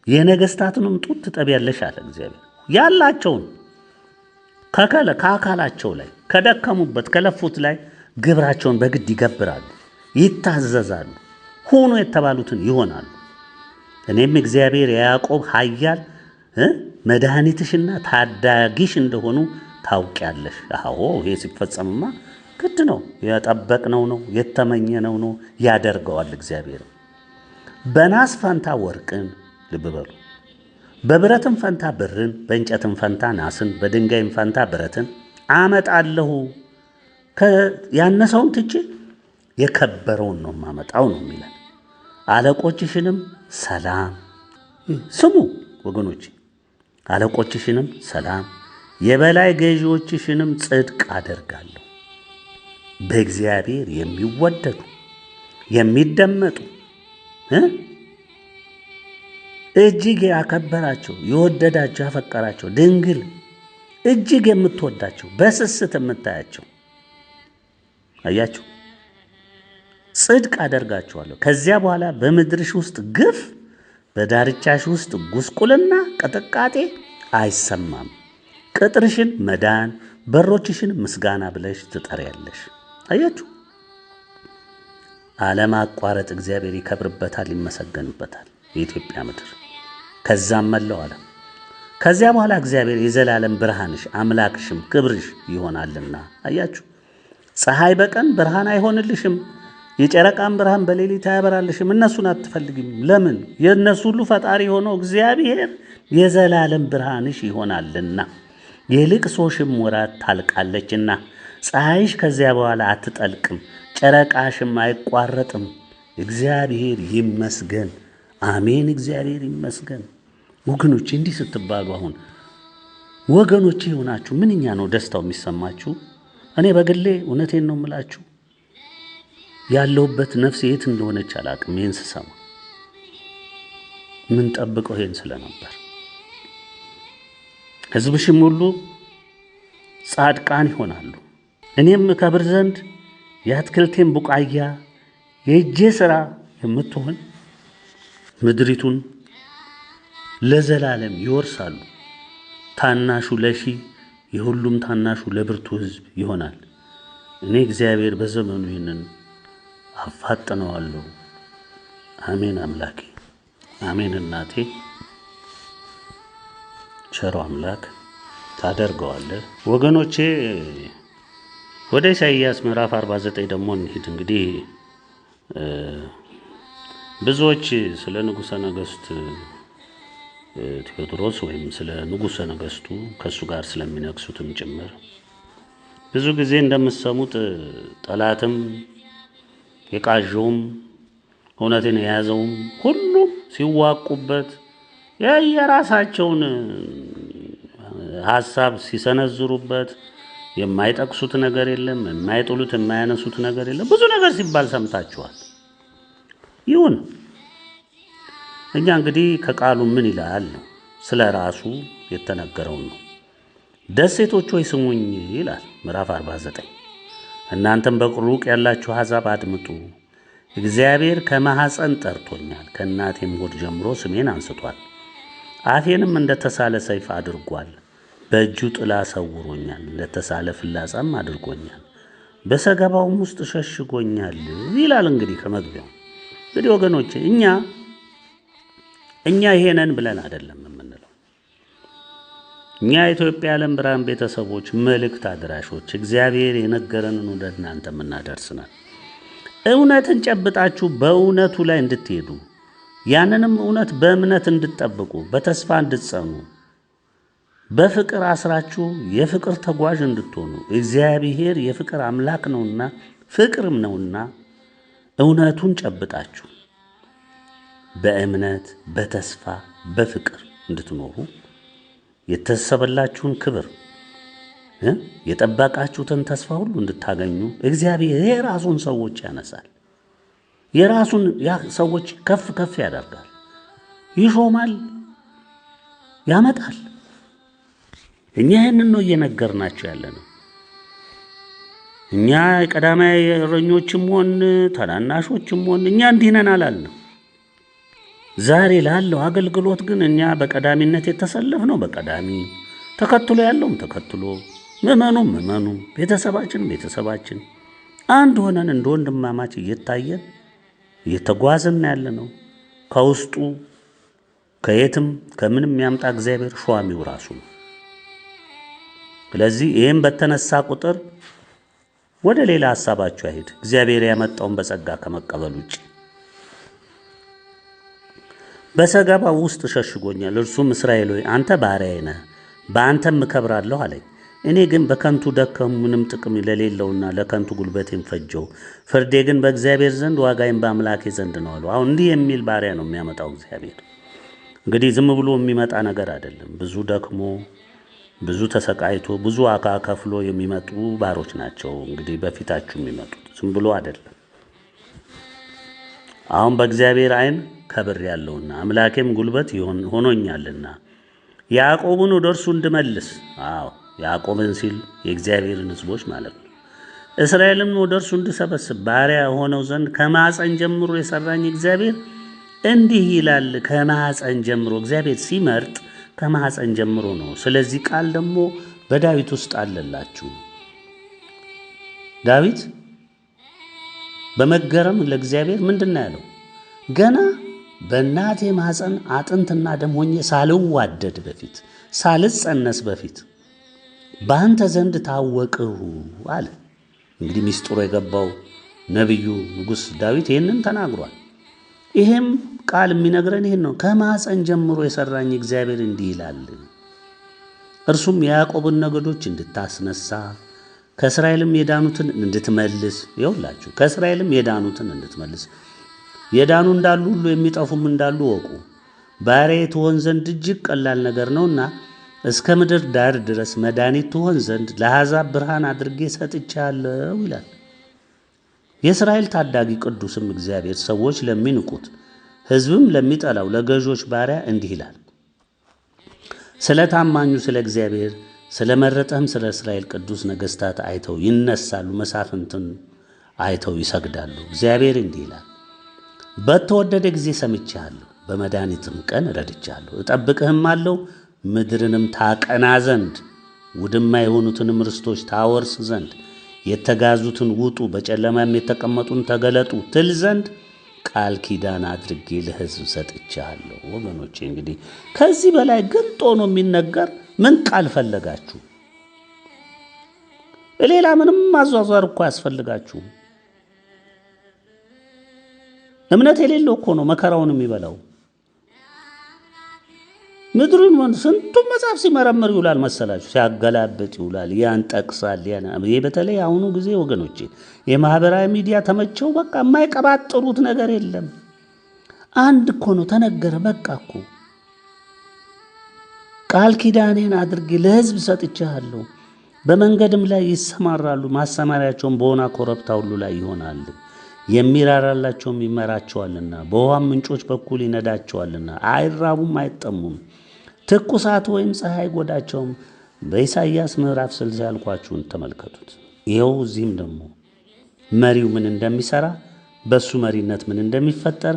የነገሥታቱንም ጡት ትጠቢያለሽ አለ እግዚአብሔር። ያላቸውን ከአካላቸው ላይ ከደከሙበት ከለፉት ላይ ግብራቸውን በግድ ይገብራሉ፣ ይታዘዛሉ፣ ሁኑ የተባሉትን ይሆናሉ። እኔም እግዚአብሔር የያዕቆብ ኃያል መድኃኒትሽና ታዳጊሽ እንደሆኑ ታውቂያለሽ። አዎ ይሄ ሲፈጸምማ ግድ ነው። የጠበቅነው ነው፣ የተመኘነው ነው፣ ያደርገዋል እግዚአብሔር። በናስ ፈንታ ወርቅን፣ ልብ በሉ፣ በብረትም ፈንታ ብርን፣ በእንጨትም ፈንታ ናስን፣ በድንጋይም ፈንታ ብረትን አመጣለሁ። ያነሰውን ትቼ የከበረውን ነው ማመጣው ነው የሚለን። አለቆችሽንም ሰላም፣ ስሙ ወገኖች፣ አለቆችሽንም ሰላም፣ የበላይ ገዢዎችሽንም ጽድቅ አደርጋለሁ። በእግዚአብሔር የሚወደዱ የሚደመጡ እጅግ ያከበራቸው የወደዳቸው ያፈቀራቸው ድንግል እጅግ የምትወዳቸው በስስት የምታያቸው አያችሁ፣ ጽድቅ አደርጋችኋለሁ። ከዚያ በኋላ በምድርሽ ውስጥ ግፍ፣ በዳርቻሽ ውስጥ ጉስቁልና፣ ቅጥቃጤ አይሰማም። ቅጥርሽን መዳን፣ በሮችሽን ምስጋና ብለሽ ትጠሪያለሽ። አያችሁ፣ አለማቋረጥ እግዚአብሔር ይከብርበታል፣ ይመሰገንበታል የኢትዮጵያ ምድር፣ ከዛም መላው ዓለም። ከዚያ በኋላ እግዚአብሔር የዘላለም ብርሃንሽ አምላክሽም ክብርሽ ይሆናልና። አያችሁ፣ ፀሐይ በቀን ብርሃን አይሆንልሽም፣ የጨረቃም ብርሃን በሌሊት አያበራልሽም። እነሱን አትፈልጊም። ለምን? የእነሱ ሁሉ ፈጣሪ የሆነው እግዚአብሔር የዘላለም ብርሃንሽ ይሆናልና። የልቅሶሽም ወራት ታልቃለችና ፀሐይሽ ከዚያ በኋላ አትጠልቅም፣ ጨረቃሽም አይቋረጥም። እግዚአብሔር ይመስገን። አሜን። እግዚአብሔር ይመስገን። ወገኖቼ እንዲህ ስትባሉ አሁን ወገኖቼ የሆናችሁ ምንኛ ነው ደስታው የሚሰማችሁ? እኔ በግሌ እውነቴን ነው የምላችሁ፣ ያለሁበት ነፍሴ የት እንደሆነች አላቅም። ይህን ስሰማ ምን ጠብቀው ይህን ስለነበር ሕዝብሽም ሁሉ ጻድቃን ይሆናሉ። እኔም ከብር ዘንድ የአትክልቴን ቡቃያ የእጄ ሥራ የምትሆን ምድሪቱን ለዘላለም ይወርሳሉ። ታናሹ ለሺህ የሁሉም ታናሹ ለብርቱ ሕዝብ ይሆናል። እኔ እግዚአብሔር በዘመኑ ይህንን አፋጥነዋለሁ አሜን አምላኬ፣ አሜን እናቴ። ቸሮ አምላክ ታደርገዋለህ። ወገኖቼ ወደ ኢሳይያስ ምዕራፍ 49 ደግሞ እንሂድ። እንግዲህ ብዙዎች ስለ ንጉሠ ነገሥት ቴዎድሮስ ወይም ስለ ንጉሠ ነገሥቱ ከእሱ ጋር ስለሚነግሱትም ጭምር ብዙ ጊዜ እንደምትሰሙት ጠላትም የቃዠውም እውነትን የያዘውም ሁሉም ሲዋቁበት የየራሳቸውን ሀሳብ ሲሰነዝሩበት የማይጠቅሱት ነገር የለም፣ የማይጥሉት የማያነሱት ነገር የለም። ብዙ ነገር ሲባል ሰምታችኋል። ይሁን እኛ እንግዲህ ከቃሉ ምን ይላል ነው፣ ስለ ራሱ የተነገረውን ነው። ደሴቶች ሆይ ስሙኝ ይላል ምዕራፍ 49። እናንተም በሩቅ ያላችሁ አሕዛብ አድምጡ። እግዚአብሔር ከማኅፀን ጠርቶኛል፣ ከእናቴም ሆድ ጀምሮ ስሜን አንስቷል። አፌንም እንደተሳለ ሰይፍ አድርጓል፣ በእጁ ጥላ ሰውሮኛል፣ እንደተሳለ ፍላጻም አድርጎኛል፣ በሰገባውም ውስጥ ሸሽጎኛል ይላል። እንግዲህ ከመግቢያው እንግዲህ ወገኖቼ እኛ ይሄንን ብለን አይደለም የምንለው። እኛ የኢትዮጵያ ዓለም ብርሃን ቤተሰቦች መልእክት አድራሾች፣ እግዚአብሔር የነገረንን ወደ እናንተ የምናደርስ ነን። እውነትን ጨብጣችሁ በእውነቱ ላይ እንድትሄዱ፣ ያንንም እውነት በእምነት እንድትጠብቁ፣ በተስፋ እንድትጸኑ፣ በፍቅር አስራችሁ የፍቅር ተጓዥ እንድትሆኑ፣ እግዚአብሔር የፍቅር አምላክ ነውና ፍቅርም ነውና እውነቱን ጨብጣችሁ በእምነት በተስፋ በፍቅር እንድትኖሩ የተሰበላችሁን ክብር የጠበቃችሁትን ተስፋ ሁሉ እንድታገኙ እግዚአብሔር የራሱን ሰዎች ያነሳል። የራሱን ሰዎች ከፍ ከፍ ያደርጋል፣ ይሾማል፣ ያመጣል። እኛ ይህንን ነው እየነገርናቸው ያለ ነው። እኛ የቀዳማዊ እረኞችም ሆን ታናናሾችም ሆን እኛ እንዲህ ነን አላልንም። ዛሬ ላለው አገልግሎት ግን እኛ በቀዳሚነት የተሰለፍነው በቀዳሚ፣ ተከትሎ ያለውም ተከትሎ፣ ምእመኑም ቤተሰባችን አንድ ሆነን እንደ ወንድማማች እየታየን እየተጓዝን ያለ ነው። ከውስጡ ከየትም ከምንም ያምጣ እግዚአብሔር ሿሚው ራሱ ነው። ስለዚህ ይህም በተነሳ ቁጥር ወደ ሌላ ሐሳባችሁ አይሄድ። እግዚአብሔር ያመጣውን በጸጋ ከመቀበል ውጭ በሰገባው ውስጥ ሸሽጎኛል። እርሱም እስራኤል ሆይ አንተ ባሪያዬ ነህ፣ በአንተም እከብራለሁ አለኝ። እኔ ግን በከንቱ ደከሙ፣ ምንም ጥቅም ለሌለውና ለከንቱ ጉልበቴን ፈጀው። ፍርዴ ግን በእግዚአብሔር ዘንድ ዋጋዬም በአምላኬ ዘንድ ነው አሉ። አሁን እንዲህ የሚል ባሪያ ነው የሚያመጣው እግዚአብሔር። እንግዲህ ዝም ብሎ የሚመጣ ነገር አይደለም። ብዙ ደክሞ ብዙ ተሰቃይቶ ብዙ ዋጋ ከፍሎ የሚመጡ ባሮች ናቸው እንግዲህ በፊታችሁ የሚመጡት፣ ዝም ብሎ አይደለም። አሁን በእግዚአብሔር ዓይን ከብር ያለውና አምላኬም ጉልበት ሆኖኛልና ያዕቆብን ወደ እርሱ እንድመልስ፣ ያዕቆብን ሲል የእግዚአብሔርን ሕዝቦች ማለት ነው፣ እስራኤልም ወደ እርሱ እንድሰበስብ ባሪያ ሆነው ዘንድ ከማኅፀን ጀምሮ የሠራኝ እግዚአብሔር እንዲህ ይላል። ከማኅፀን ጀምሮ እግዚአብሔር ሲመርጥ ከማኅፀን ጀምሮ ነው። ስለዚህ ቃል ደግሞ በዳዊት ውስጥ አለላችሁ። ዳዊት በመገረም ለእግዚአብሔር ምንድን ነው ያለው? ገና በእናቴ ማኅፀን አጥንትና ደም ሆኜ ሳልዋደድ በፊት ሳልጸነስ በፊት በአንተ ዘንድ ታወቅሁ አለ። እንግዲህ ሚስጥሩ የገባው ነቢዩ ንጉሥ ዳዊት ይህንን ተናግሯል። ይሄም ቃል የሚነግረን ይህን ነው። ከማኅፀን ጀምሮ የሠራኝ እግዚአብሔር እንዲህ ይላል፣ እርሱም የያዕቆብን ነገዶች እንድታስነሳ ከእስራኤልም የዳኑትን እንድትመልስ። ይኸውላችሁ ከእስራኤልም የዳኑትን እንድትመልስ፣ የዳኑ እንዳሉ ሁሉ የሚጠፉም እንዳሉ ወቁ። ባሪያዬ ትሆን ዘንድ እጅግ ቀላል ነገር ነውና እስከ ምድር ዳር ድረስ መድኃኒት ትሆን ዘንድ ለአሕዛብ ብርሃን አድርጌ ሰጥቻለሁ ይላል። የእስራኤል ታዳጊ ቅዱስም እግዚአብሔር ሰዎች ለሚንቁት ሕዝብም ለሚጠላው ለገዦች ባሪያ እንዲህ ይላል፣ ስለ ታማኙ ስለ እግዚአብሔር ስለ መረጠህም ስለ እስራኤል ቅዱስ ነገሥታት አይተው ይነሳሉ፣ መሳፍንትን አይተው ይሰግዳሉ። እግዚአብሔር እንዲህ ይላል፣ በተወደደ ጊዜ ሰምቼሃለሁ፣ በመድኃኒትም ቀን ረድቼሃለሁ። እጠብቅህም አለው ምድርንም ታቀና ዘንድ ውድማ የሆኑትንም ርስቶች ታወርስ ዘንድ የተጋዙትን ውጡ፣ በጨለማም የተቀመጡን ተገለጡ ትል ዘንድ ቃል ኪዳን አድርጌ ለሕዝብ ሰጥቻለሁ። ወገኖቼ እንግዲህ ከዚህ በላይ ግልጥ ሆኖ የሚነገር ምን ቃል ፈለጋችሁ? ሌላ ምንም ማዟዟር እኮ አያስፈልጋችሁም። እምነት የሌለው እኮ ነው መከራውን የሚበላው። ምድሩን ስንቱን መጽሐፍ ሲመረምር ይውላል መሰላችሁ? ሲያገላብጥ ይውላል፣ ያንጠቅሳል። ይሄ በተለይ አሁኑ ጊዜ ወገኖቼ የማህበራዊ ሚዲያ ተመቸው። በቃ የማይቀባጥሩት ነገር የለም። አንድ እኮ ነው ተነገረ። በቃ እኮ ቃል ኪዳኔን አድርጌ ለሕዝብ ሰጥቻለሁ። በመንገድም ላይ ይሰማራሉ፣ ማሰማሪያቸውን በሆነ ኮረብታ ሁሉ ላይ ይሆናል። የሚራራላቸውም ይመራቸዋልና፣ በውሃም ምንጮች በኩል ይነዳቸዋልና፣ አይራቡም አይጠሙም። ትኩሳት ወይም ፀሐይ አይጎዳቸውም። በኢሳይያስ ምዕራፍ 60 ያልኳችሁን ተመልከቱት። ይኸው እዚህም ደግሞ መሪው ምን እንደሚሰራ፣ በሱ መሪነት ምን እንደሚፈጠር፣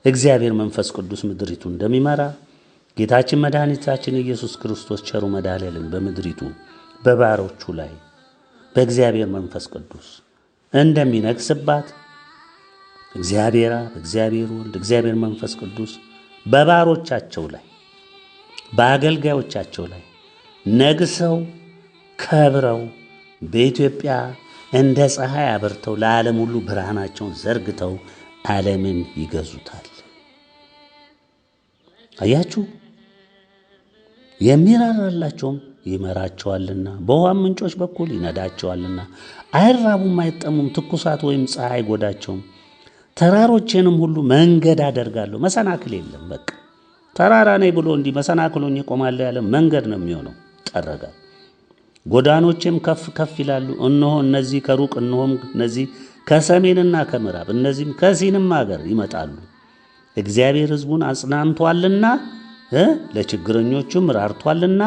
እግዚአብሔር መንፈስ ቅዱስ ምድሪቱ እንደሚመራ፣ ጌታችን መድኃኒታችን ኢየሱስ ክርስቶስ ቸሩ መድኃኔዓለም በምድሪቱ በባሮቹ ላይ በእግዚአብሔር መንፈስ ቅዱስ እንደሚነግስባት፣ እግዚአብሔር አብ፣ እግዚአብሔር ወልድ፣ እግዚአብሔር መንፈስ ቅዱስ በባሮቻቸው ላይ በአገልጋዮቻቸው ላይ ነግሰው ከብረው በኢትዮጵያ እንደ ፀሐይ አበርተው ለዓለም ሁሉ ብርሃናቸውን ዘርግተው ዓለምን ይገዙታል። አያችሁ፣ የሚራራላቸውም ይመራቸዋልና፣ በውሃም ምንጮች በኩል ይነዳቸዋልና፣ አይራቡም አይጠሙም፣ ትኩሳት ወይም ፀሐይ አይጎዳቸውም። ተራሮቼንም ሁሉ መንገድ አደርጋለሁ። መሰናክል የለም። በቃ ተራራ ነኝ ብሎ እንዲህ መሰናክሎኝ ይቆማል ያለ መንገድ ነው የሚሆነው። ጠረጋ ጎዳኖቼም ከፍ ከፍ ይላሉ። እነሆ እነዚህ ከሩቅ እነሆም እነዚህ ከሰሜንና ከምዕራብ እነዚህም ከሲንም ሀገር ይመጣሉ። እግዚአብሔር ሕዝቡን አጽናንቷልና ለችግረኞቹም ራርቷልና።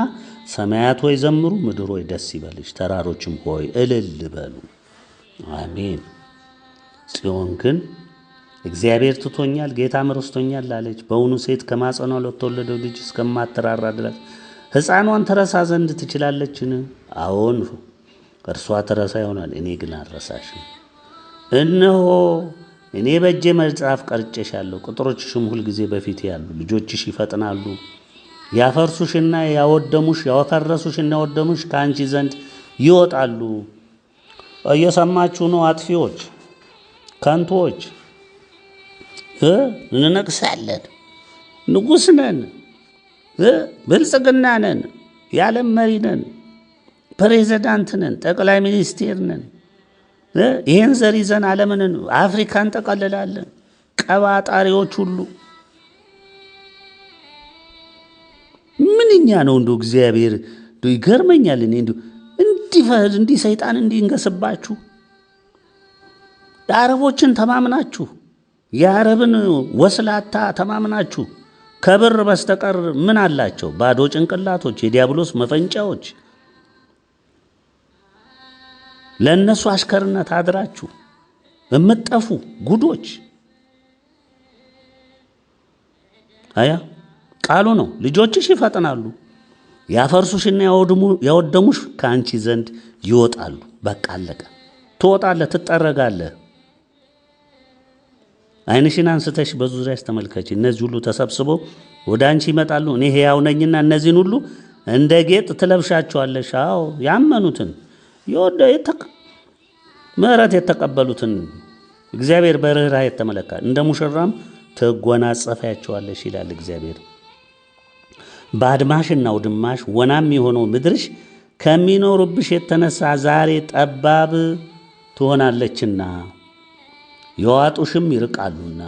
ሰማያት ሆይ ዘምሩ፣ ምድር ሆይ ደስ ይበልሽ፣ ተራሮችም ሆይ እልል በሉ። አሜን። ጽዮን ግን እግዚአብሔር ትቶኛል፣ ጌታም ረስቶኛል አለች። በውኑ ሴት ከማጸኗ ለተወለደው ልጅ እስከማትራራ ድረስ ሕፃኗን ትረሳ ዘንድ ትችላለችን? አዎን እርሷ ትረሳ ይሆናል፣ እኔ ግን አልረሳሽም። እነሆ እኔ በእጄ መጽሐፍ ቀርጬሻለሁ፣ ቅጥሮችሽም ሁልጊዜ በፊት ያሉ። ልጆችሽ ይፈጥናሉ፣ ያፈርሱሽና ያወደሙሽ፣ ያፈረሱሽና ያወደሙሽ ከአንቺ ዘንድ ይወጣሉ። እየሰማችሁ ነው አጥፊዎች፣ ከንቶች። እንነግሳለን፣ ንጉሥ ነን፣ ብልጽግና ነን፣ የዓለም መሪ ነን፣ ፕሬዚዳንት ነን፣ ጠቅላይ ሚኒስቴር ነን። ይህን ዘር ይዘን ዓለምን አፍሪካን ጠቀልላለን። ቀባጣሪዎች ሁሉ ምንኛ ነው እንዶ እግዚአብሔር ይገርመኛል። እኔ እንዲህ ሰይጣን እንዲንገስባችሁ የአረቦችን ተማምናችሁ የአረብን ወስላታ ተማምናችሁ ከብር በስተቀር ምን አላቸው? ባዶ ጭንቅላቶች፣ የዲያብሎስ መፈንጫዎች። ለእነሱ አሽከርነት አድራችሁ የምትጠፉ ጉዶች። አያ ቃሉ ነው። ልጆችሽ ይፈጥናሉ፣ ያፈርሱሽና ያወደሙሽ ከአንቺ ዘንድ ይወጣሉ። በቃ አለቀ። ትወጣለህ፣ ትጠረጋለህ። ዓይንሽን አንስተሽ በዙሪያሽ ተመልከች። እነዚህ ሁሉ ተሰብስበው ወደ አንቺ ይመጣሉ። እኔ ሕያው ነኝና እነዚህን ሁሉ እንደ ጌጥ ትለብሻቸዋለሽ። አዎ ያመኑትን ምሕረት የተቀበሉትን እግዚአብሔር በርኅራኄ የተመለካ እንደ ሙሽራም ትጎናጸፊያቸዋለሽ ይላል እግዚአብሔር። በአድማሽና ውድማሽ ወናም የሆነው ምድርሽ ከሚኖሩብሽ የተነሳ ዛሬ ጠባብ ትሆናለችና የዋጡሽም ይርቃሉና፣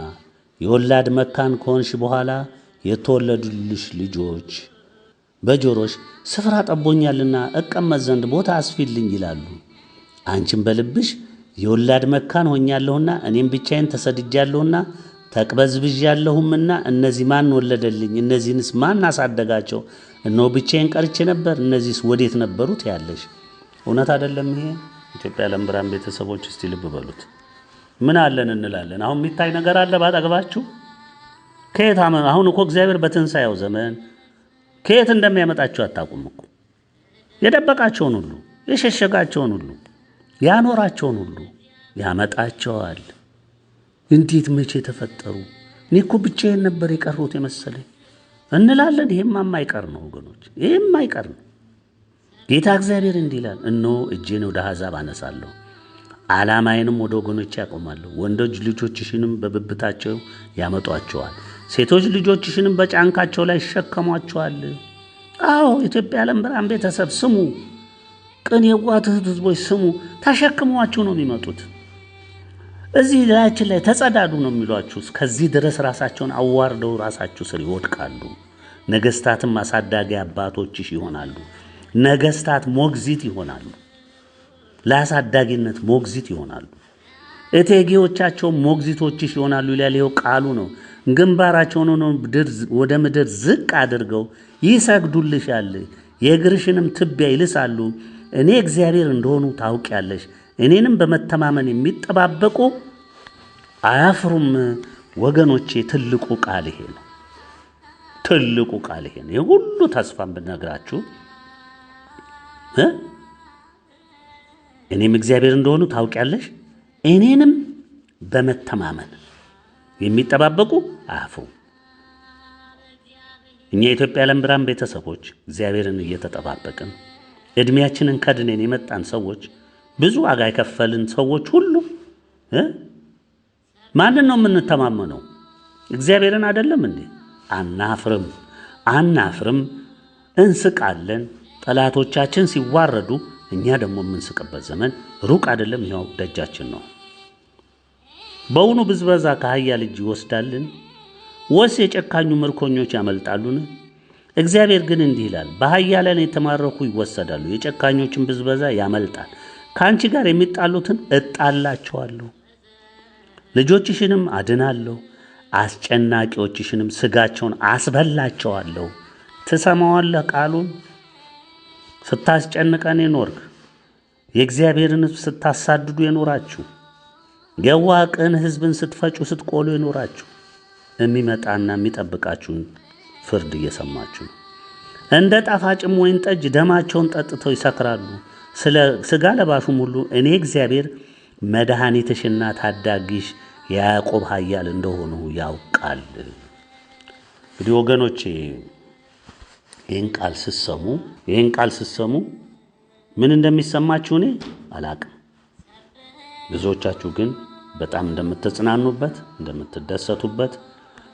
የወላድ መካን ከሆንሽ በኋላ የተወለዱልሽ ልጆች በጆሮሽ ስፍራ ጠቦኛልና እቀመጥ ዘንድ ቦታ አስፊልኝ ይላሉ። አንቺም በልብሽ የወላድ መካን ሆኛለሁና እኔም ብቻዬን ተሰድጃለሁና ተቅበዝብዣለሁምና እነዚህ ማን ወለደልኝ? እነዚህንስ ማን አሳደጋቸው? እነሆ ብቻዬን ቀርቼ ነበር፣ እነዚህስ ወዴት ነበሩት? ያለሽ እውነት አይደለም ይሄ? ኢትዮጵያ የዓለም ብርሃን ቤተሰቦች እስቲ ልብ በሉት። ምን አለን እንላለን? አሁን የሚታይ ነገር አለ ባጠገባችሁ? ከየት አሁን እኮ እግዚአብሔር በትንሣኤው ዘመን ከየት እንደሚያመጣቸው አታውቁም እኮ። የደበቃቸውን ሁሉ የሸሸጋቸውን ሁሉ ያኖራቸውን ሁሉ ያመጣቸዋል። እንዴት መቼ ተፈጠሩ? እኔ እኮ ብቻዬን ነበር የቀሩት የመሰለኝ እንላለን። ይሄም የማይቀር ነው ወገኖች፣ ይሄም የማይቀር ነው። ጌታ እግዚአብሔር እንዲህ ይላል፣ እነሆ እጄን ወደ አሕዛብ አነሳለሁ፣ ዓላማዬንም ወደ ወገኖች ያቆማለሁ። ወንዶች ልጆችሽንም በብብታቸው ያመጧቸዋል፣ ሴቶች ልጆችሽንም በጫንቃቸው ላይ ይሸከሟቸዋል። አዎ ኢትዮጵያ የዓለም ብርሃን ቤተሰብ ስሙ፣ ቅን የዋህ ሕዝቦች ስሙ። ተሸክሟችሁ ነው የሚመጡት። እዚህ ላያችን ላይ ተጸዳዱ ነው የሚሏችሁ። ከዚህ ድረስ ራሳቸውን አዋርደው ራሳችሁ ስር ይወድቃሉ። ነገሥታትም አሳዳጊ አባቶችሽ ይሆናሉ። ነገሥታት ሞግዚት ይሆናሉ፣ ለአሳዳጊነት ሞግዚት ይሆናሉ። እቴጌዎቻቸውም ሞግዚቶችሽ ይሆናሉ ይላል። ይኸው ቃሉ ነው። ግንባራቸውን ወደ ምድር ዝቅ አድርገው ይሰግዱልሻል፣ የእግርሽንም ትቢያ ይልሳሉ። እኔ እግዚአብሔር እንደሆኑ ታውቂያለሽ። እኔንም በመተማመን የሚጠባበቁ አያፍሩም። ወገኖቼ ትልቁ ቃል ይሄ ነው። ትልቁ ቃል ይሄ ነው። የሁሉ ተስፋን ብነግራችሁ እኔም እግዚአብሔር እንደሆኑ ታውቂያለሽ። እኔንም በመተማመን የሚጠባበቁ አያፍሩም። እኛ የኢትዮጵያ የዓለም ብርሃን ቤተሰቦች እግዚአብሔርን እየተጠባበቅን ዕድሜያችንን ከድነን የመጣን ሰዎች፣ ብዙ ዋጋ የከፈልን ሰዎች ሁሉ ማንን ነው የምንተማመነው? እግዚአብሔርን አይደለም እንዴ? አናፍርም፣ አናፍርም። እንስቃለን። ጠላቶቻችን ሲዋረዱ እኛ ደግሞ የምንስቅበት ዘመን ሩቅ አይደለም፣ ይኸው ደጃችን ነው። በውኑ ብዝበዛ ከኃያል እጅ ይወስዳልን? ወይስ የጨካኙ ምርኮኞች ያመልጣሉን? እግዚአብሔር ግን እንዲህ ይላል፣ በኃያላን የተማረኩ ይወሰዳሉ፣ የጨካኞችን ብዝበዛ ያመልጣል። ከአንቺ ጋር የሚጣሉትን እጣላቸዋለሁ፣ ልጆችሽንም አድናለሁ፣ አስጨናቂዎችሽንም ሥጋቸውን አስበላቸዋለሁ። ትሰማዋለህ ቃሉን? ስታስጨንቀን የኖርክ የእግዚአብሔርን ሕዝብ ስታሳድዱ የኖራችሁ የዋህ ቅን ሕዝብን ስትፈጩ ስትቆሉ የኖራችሁ የሚመጣና የሚጠብቃችሁን ፍርድ እየሰማችሁ ነው። እንደ ጣፋጭም ወይን ጠጅ ደማቸውን ጠጥተው ይሰክራሉ። ስለ ሥጋ ለባሹም ሁሉ እኔ እግዚአብሔር መድኃኒትሽና ታዳጊሽ የያዕቆብ ኃያል እንደሆኑ ያውቃል። እንግዲህ ወገኖቼ ይህን ቃል ስትሰሙ ምን እንደሚሰማችሁ እኔ አላቅም። ብዙዎቻችሁ ግን በጣም እንደምትጽናኑበት፣ እንደምትደሰቱበት፣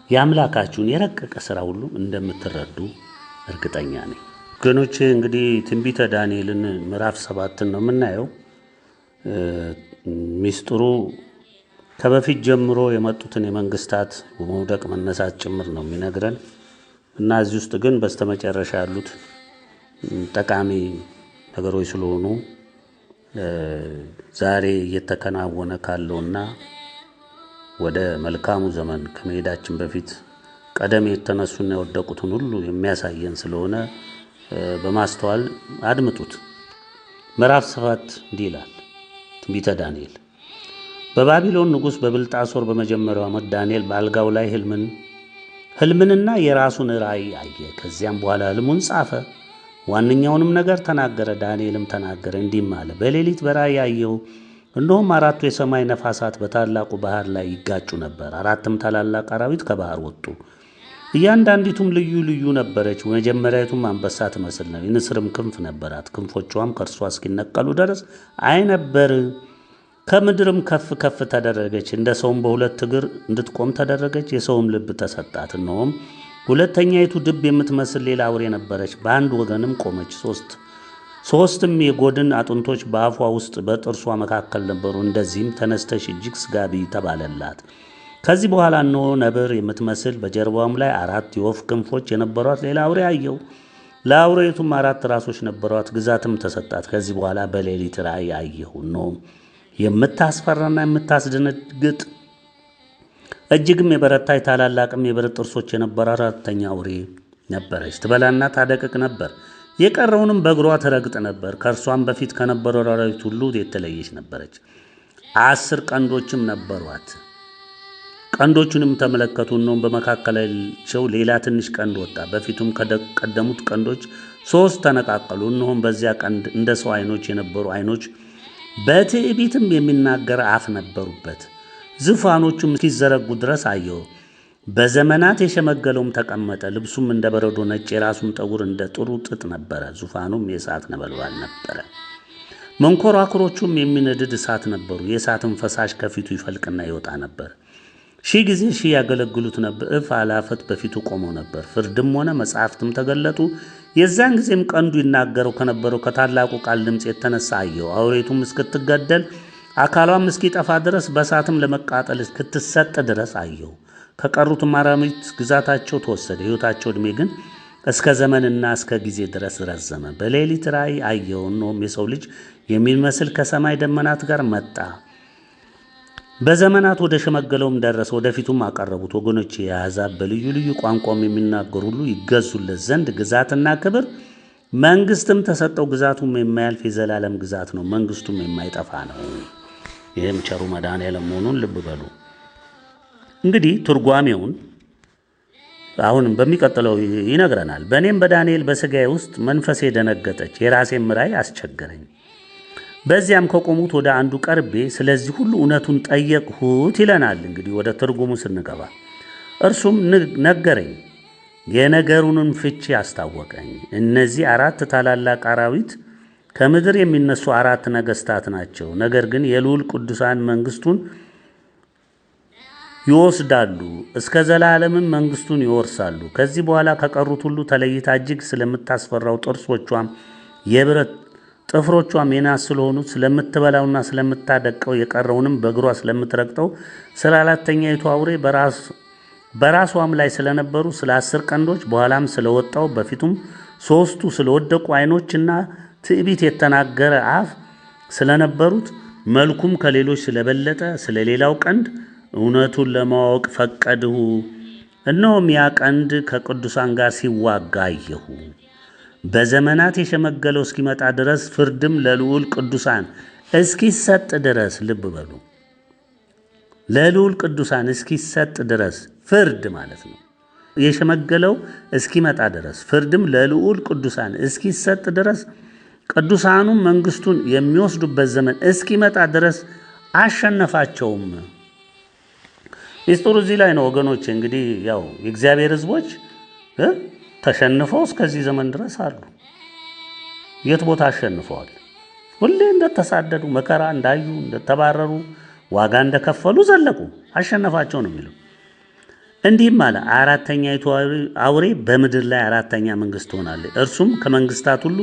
የአምላካችሁን የረቀቀ ሥራ ሁሉ እንደምትረዱ እርግጠኛ ነኝ። ወገኖቼ እንግዲህ ትንቢተ ዳንኤልን ምዕራፍ 7 ነው የምናየው። ሚስጥሩ ከበፊት ጀምሮ የመጡትን የመንግስታት መውደቅ መነሳት ጭምር ነው የሚነግረን እና እዚህ ውስጥ ግን በስተመጨረሻ ያሉት ጠቃሚ ነገሮች ስለሆኑ ዛሬ እየተከናወነ ካለውና ወደ መልካሙ ዘመን ከመሄዳችን በፊት ቀደም የተነሱና የወደቁትን ሁሉ የሚያሳየን ስለሆነ በማስተዋል አድምጡት። ምዕራፍ 7 እንዲህ ይላል ትንቢተ ዳንኤል። በባቢሎን ንጉሥ በብልጣሶር በመጀመሪያው ዓመት ዳንኤል በአልጋው ላይ ሕልምንና የራሱን ራእይ አየ። ከዚያም በኋላ ሕልሙን ጻፈ፣ ዋነኛውንም ነገር ተናገረ። ዳንኤልም ተናገረ እንዲህም አለ፣ በሌሊት በራእይ አየሁ፣ እነሆም 4 የሰማይ ነፋሳት በታላቁ ባህር ላይ ይጋጩ ነበር። 4 ታላላቅ አራዊት ከባህር ወጡ፣ እያንዳንዲቱም ልዩ ልዩ ነበረች። መጀመሪያዊቱም አንበሳ ትመስል ነው፣ የንስርም ክንፍ ነበራት። ክንፎቿም ከእርሷ እስኪነቀሉ ድረስ አይ ነበር። ከምድርም ከፍ ከፍ ተደረገች፣ እንደ ሰውም በሁለት እግር እንድትቆም ተደረገች። የሰውም ልብ ተሰጣት። እነሆም ሁለተኛይቱ ድብ የምትመስል ሌላ አውሬ ነበረች፣ በአንድ ወገንም ቆመች። ሦስትም የጎድን አጥንቶች በአፏ ውስጥ በጥርሷ መካከል ነበሩ። እንደዚህም ተነስተሽ እጅግ ስጋቢ ተባለላት። ከዚህ በኋላ እነሆ ነብር የምትመስል በጀርባዋም ላይ 4 የወፍ ክንፎች የነበሯት ሌላ አውሬ አየሁ። ለአውሬቱም 4 ራሶች ነበሯት፣ ግዛትም ተሰጣት። ከዚህ በኋላ በሌሊት ራእይ አየሁ፣ እነሆም የምታስፈራና የምታስደነግጥ እጅግም የበረታች ታላላቅም የብረት ጥርሶች የነበሯት 4ተኛ አውሬ ነበረች። ትበላና ታደቅቅ ነበር፣ የቀረውንም በእግሯ ትረግጥ ነበር። ከእርሷም በፊት ከነበሩ አራዊት ሁሉ የተለየች ነበረች። 10 ቀንዶችም ነበሯት። ቀንዶቹንም ተመለከቱ፣ እነሆም በመካከላቸው ሌላ ትንሽ ቀንድ ወጣ። በፊቱም ከቀደሙት ቀንዶች 3 ተነቃቀሉ። እነሆም በዚያ ቀንድ እንደ ሰው ዓይኖች የነበሩ ዓይኖች፣ በትዕቢትም የሚናገር አፍ ነበሩበት። ዙፋኖቹም እስኪዘረጉ ድረስ አየሁ። በዘመናት የሸመገለውም ተቀመጠ። ልብሱም እንደ በረዶ ነጭ፣ የራሱም ጠጉር እንደ ጥሩ ጥጥ ነበረ። ዙፋኑም የእሳት ነበልባል ነበረ። መንኮራኩሮቹም የሚነድድ እሳት ነበሩ። የእሳትም ፈሳሽ ከፊቱ ይፈልቅና ይወጣ ነበር። 1000 ጊዜ 1000 ያገለግሉት ነበር። እልፍ አእላፋት በፊቱ ቆመው ነበር። ፍርድም ሆነ መጻሕፍትም ተገለጡ። የዚያን ጊዜም ቀንዱ ይናገረው ከነበረው ከታላቁ ቃል ድምፅ የተነሳ አየሁ። አውሬቱም እስክትገደል አካሏም እስኪጠፋ ድረስ በእሳትም ለመቃጠል እስክትሰጥ ድረስ አየሁ። ከቀሩትም አራዊት ግዛታቸው ተወሰደ። ሕይወታቸው ዕድሜ ግን እስከ ዘመንና እስከ ጊዜ ድረስ ረዘመ። በሌሊት ራእይ አየሁ፣ እነሆም የሰው ልጅ የሚመስል ከሰማይ ደመናት ጋር መጣ። በዘመናት ወደ ሸመገለውም ደረሰ። ወደፊቱም አቀረቡት። ወገኖች የአሕዛብ በልዩ ልዩ ቋንቋም የሚናገሩ ሁሉ ይገዙለት ዘንድ ግዛትና ክብር መንግስትም ተሰጠው። ግዛቱም የማያልፍ የዘላለም ግዛት ነው፣ መንግስቱም የማይጠፋ ነው። ይህም ቸሩ መድኃኔዓለም መሆኑን ልብ በሉ። እንግዲህ ትርጓሜውን አሁንም በሚቀጥለው ይነግረናል። በእኔም በዳንኤል በሥጋዬ ውስጥ መንፈሴ ደነገጠች፣ የራሴም ራእይ አስቸገረኝ። በዚያም ከቆሙት ወደ አንዱ ቀርቤ ስለዚህ ሁሉ እውነቱን ጠየቅሁት ይለናል። እንግዲህ ወደ ትርጉሙ ስንገባ እርሱም ነገረኝ፣ የነገሩንም ፍቺ አስታወቀኝ። እነዚህ 4 ታላላቅ አራዊት ከምድር የሚነሱ 4 ነገሥታት ናቸው። ነገር ግን የልዑል ቅዱሳን መንግሥቱን ይወስዳሉ፣ እስከ ዘላለምም መንግሥቱን ይወርሳሉ። ከዚህ በኋላ ከቀሩት ሁሉ ተለይታ እጅግ ስለምታስፈራው ጥርሶቿም የብረት ጥፍሮቿም የናስ ስለሆኑት ስለምትበላውና ስለምታደቀው የቀረውንም በእግሯ ስለምትረግጠው ስለ 4ተኛይቱ አውሬ በራሷም ላይ ስለነበሩ ስለ 10 ቀንዶች በኋላም ስለወጣው በፊቱም 3ቱ ስለወደቁ ዓይኖችና ትዕቢት የተናገረ አፍ ስለነበሩት መልኩም ከሌሎች ስለበለጠ ስለ ሌላው ቀንድ እውነቱን ለማወቅ ፈቀድሁ። እነሆም ያ ቀንድ ከቅዱሳን ጋር ሲዋጋ አየሁ። በዘመናት የሸመገለው እስኪመጣ ድረስ ፍርድም ለልዑል ቅዱሳን እስኪሰጥ ድረስ፣ ልብ በሉ፣ ለልዑል ቅዱሳን እስኪሰጥ ድረስ ፍርድ ማለት ነው። የሸመገለው እስኪመጣ ድረስ ፍርድም ለልዑል ቅዱሳን እስኪሰጥ ድረስ ቅዱሳኑም መንግስቱን የሚወስዱበት ዘመን እስኪመጣ ድረስ አሸነፋቸውም። ሚስጥሩ እዚህ ላይ ነው ወገኖች። እንግዲህ ያው የእግዚአብሔር ሕዝቦች ተሸንፈው እስከዚህ ዘመን ድረስ አሉ። የት ቦታ አሸንፈዋል? ሁሌ እንደተሳደዱ፣ መከራ እንዳዩ፣ እንደተባረሩ፣ ዋጋ እንደከፈሉ ዘለቁ። አሸነፋቸው ነው የሚለው። እንዲህም አለ፣ 4ተኛይቱ አውሬ በምድር ላይ 4ተኛ መንግስት ትሆናለች። እርሱም ከመንግስታት ሁሉ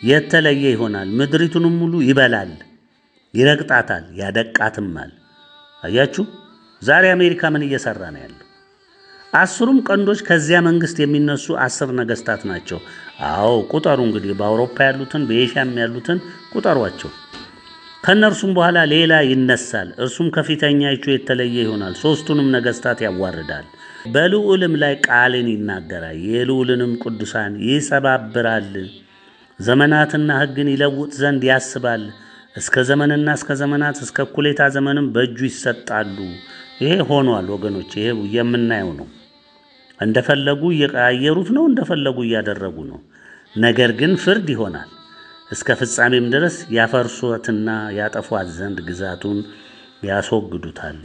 የተለየ ይሆናል። ምድሪቱንም ሁሉ ይበላል፣ ይረግጣታል፣ ያደቃትማል። አያችሁ፣ ዛሬ አሜሪካ ምን እየሰራ ነው ያለው? 10ሩም ቀንዶች ከዚያ መንግስት የሚነሱ 10 ነገስታት ናቸው። አዎ ቁጠሩ እንግዲህ፣ በአውሮፓ ያሉትን በኤሽያም ያሉትን ቁጠሯቸው። ከእነርሱም በኋላ ሌላ ይነሳል፣ እርሱም ከፊተኛይቱ የተለየ ይሆናል። 3ቱንም ነገስታት ያዋርዳል፣ በልዑልም ላይ ቃልን ይናገራል፣ የልዑልንም ቅዱሳን ይሰባብራል። ዘመናትና ሕግን ይለውጥ ዘንድ ያስባል። እስከ ዘመንና እስከ ዘመናት እስከ እኩሌታ ዘመንም በእጁ ይሰጣሉ። ይሄ ሆኗል ወገኖች፣ ይሄ የምናየው ነው። እንደፈለጉ እየቀያየሩት ነው፣ እንደፈለጉ እያደረጉ ነው። ነገር ግን ፍርድ ይሆናል። እስከ ፍጻሜም ድረስ ያፈርሷትና ያጠፏት ዘንድ ግዛቱን ያስወግዱታል።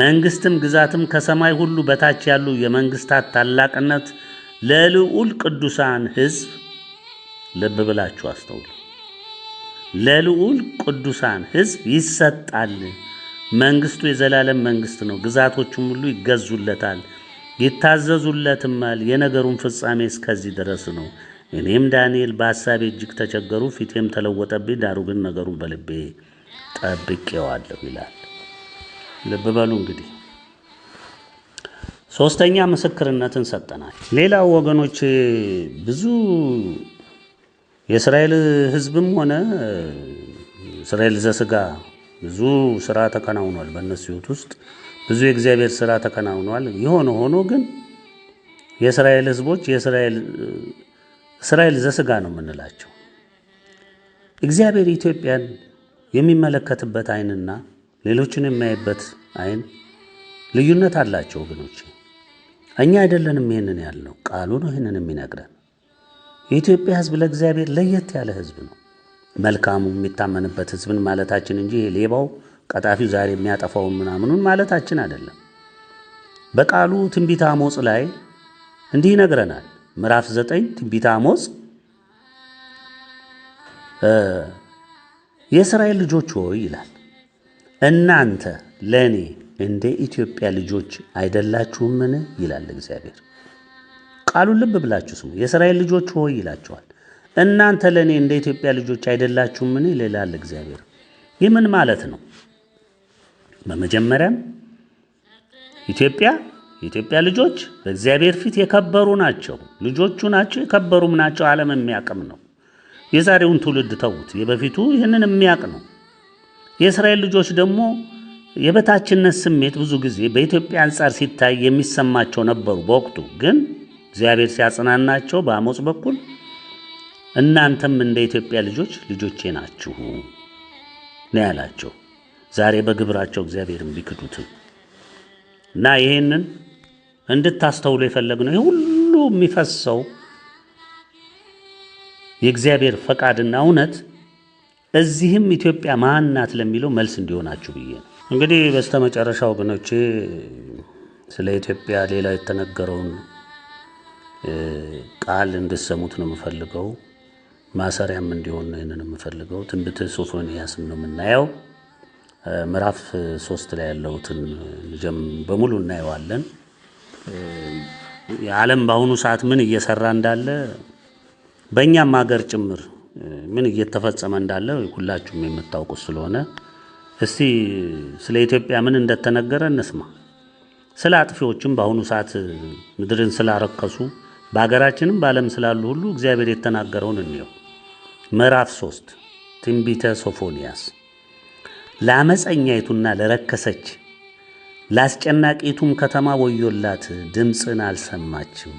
መንግስትም ግዛትም ከሰማይ ሁሉ በታች ያሉ የመንግስታት ታላቅነት ለልዑል ቅዱሳን ሕዝብ፣ ልብ ብላችሁ አስተውሉ፣ ለልዑል ቅዱሳን ሕዝብ ይሰጣል። መንግስቱ የዘላለም መንግስት ነው። ግዛቶቹም ሁሉ ይገዙለታል፣ ይታዘዙለትማል። የነገሩን ፍጻሜ እስከዚህ ድረስ ነው። እኔም ዳንኤል በሐሳቤ እጅግ ተቸገሩ፣ ፊቴም ተለወጠብኝ። ዳሩ ግን ነገሩን በልቤ ጠብቄዋለሁ ይላል። ልብ በሉ እንግዲህ 3ኛ ምስክርነትን ሰጠናል። ሌላው ወገኖች ብዙ የእስራኤል ሕዝብም ሆነ እስራኤል ዘሥጋ ብዙ ስራ ተከናውኗል። በእነሱ ሕይወት ውስጥ ብዙ የእግዚአብሔር ስራ ተከናውኗል። የሆነ ሆኖ ግን የእስራኤል ሕዝቦች እስራኤል ዘሥጋ ነው የምንላቸው። እግዚአብሔር ኢትዮጵያን የሚመለከትበት ዓይንና ሌሎችን የሚያይበት ዓይን ልዩነት አላቸው ወገኖች። እኛ አይደለንም ይህንን ያልነው፣ ቃሉ ነው ይህንን የሚነግረን። የኢትዮጵያ ሕዝብ ለእግዚአብሔር ለየት ያለ ሕዝብ ነው። መልካሙ የሚታመንበት ሕዝብን ማለታችን እንጂ ሌባው ቀጣፊው ዛሬ የሚያጠፋውን ምናምኑን ማለታችን አይደለም። በቃሉ ትንቢተ አሞጽ ላይ እንዲህ ይነግረናል። ምዕራፍ 9 ትንቢተ አሞጽ የእስራኤል ልጆች ሆይ ይላል፣ እናንተ ለእኔ እንደ ኢትዮጵያ ልጆች አይደላችሁምን? ይላል እግዚአብሔር። ቃሉን ልብ ብላችሁ ስሙ። የእስራኤል ልጆች ሆይ ይላቸዋል። እናንተ ለእኔ እንደ ኢትዮጵያ ልጆች አይደላችሁምን? ይላል እግዚአብሔር። ይህ ምን ማለት ነው? በመጀመሪያም የኢትዮጵያ ልጆች በእግዚአብሔር ፊት የከበሩ ናቸው። ልጆቹ ናቸው፣ የከበሩም ናቸው። ዓለም የሚያቅም ነው። የዛሬውን ትውልድ ተዉት፣ የበፊቱ ይህንን የሚያቅ ነው። የእስራኤል ልጆች ደግሞ የበታችነት ስሜት ብዙ ጊዜ በኢትዮጵያ አንጻር ሲታይ የሚሰማቸው ነበሩ። በወቅቱ ግን እግዚአብሔር ሲያጽናናቸው በአሞጽ በኩል እናንተም እንደ ኢትዮጵያ ልጆች ልጆቼ ናችሁ ነው ያላቸው። ዛሬ በግብራቸው እግዚአብሔርን ቢክዱትም እና ይሄንን እንድታስተውሉ የፈለግነው ይህ ሁሉ የሚፈሰው የእግዚአብሔር ፈቃድና እውነት እዚህም ኢትዮጵያ ማን ናት ለሚለው መልስ እንዲሆናችሁ ብዬ ነው። እንግዲህ በስተመጨረሻ ወገኖቼ ስለ ኢትዮጵያ ሌላ የተነገረውን ቃል እንድሰሙት ነው የምፈልገው። ማሰሪያም እንዲሆን ነው ይሄንን የምፈልገው። ትንቢተ ሶፎንያስን ነው የምናየው። ምዕራፍ 3 ላይ ያለውትን በሙሉ እናየዋለን። የዓለም በአሁኑ ሰዓት ምን እየሰራ እንዳለ በእኛም ሀገር ጭምር ምን እየተፈጸመ እንዳለ ሁላችሁም የምታውቁት ስለሆነ እስቲ ስለ ኢትዮጵያ ምን እንደተነገረ እንስማ። ስለ አጥፊዎችም በአሁኑ ሰዓት ምድርን ስላረከሱ በሀገራችንም በዓለም ስላሉ ሁሉ እግዚአብሔር የተናገረውን እንየው። ምዕራፍ 3 ትንቢተ ሶፎንያስ። ለአመፀኛይቱና ለረከሰች ለአስጨናቂቱም ከተማ ወዮላት። ድምፅን አልሰማችም፣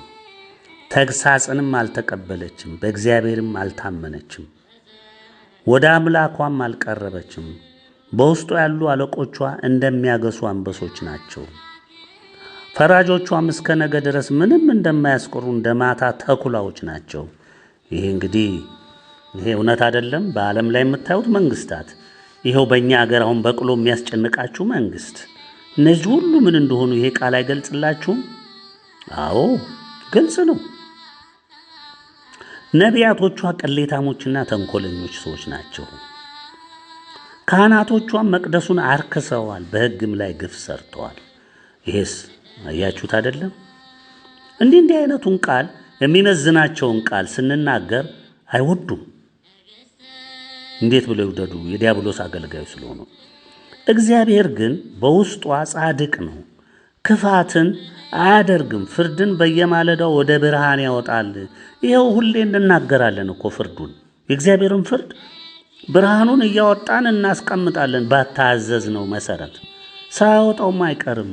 ተግሳጽንም አልተቀበለችም፣ በእግዚአብሔርም አልታመነችም፣ ወደ አምላኳም አልቀረበችም። በውስጡ ያሉ አለቆቿ እንደሚያገሱ አንበሶች ናቸው። ፈራጆቿም እስከ ነገ ድረስ ምንም እንደማያስቆሩ እንደ ማታ ተኩላዎች ናቸው። ይሄ እንግዲህ ይሄ እውነት አይደለም? በዓለም ላይ የምታዩት መንግስታት፣ ይኸው በእኛ ሀገር አሁን በቅሎ የሚያስጨንቃችሁ መንግስት፣ እነዚህ ሁሉ ምን እንደሆኑ ይሄ ቃል አይገልጽላችሁም? አዎ ግልጽ ነው። ነቢያቶቿ ቅሌታሞችና ተንኮለኞች ሰዎች ናቸው። ካህናቶቿም መቅደሱን አርክሰዋል፣ በሕግም ላይ ግፍ ሰርተዋል። ይሄስ አያችሁት አይደለም? እንዲህ አይነቱን ቃል የሚመዝናቸውን ቃል ስንናገር አይወዱም። እንዴት ብለው ይውደዱ? የዲያብሎስ አገልጋዮች ስለሆኑ። እግዚአብሔር ግን በውስጧ ጻድቅ ነው፣ ክፋትን አያደርግም፣ ፍርድን በየማለዳው ወደ ብርሃን ያወጣል። ይኸው ሁሌ እንናገራለን እኮ ፍርዱን፣ የእግዚአብሔርን ፍርድ ብርሃኑን እያወጣን እናስቀምጣለን። ባታዘዝ ነው መሰረት ሳያወጣውም አይቀርም።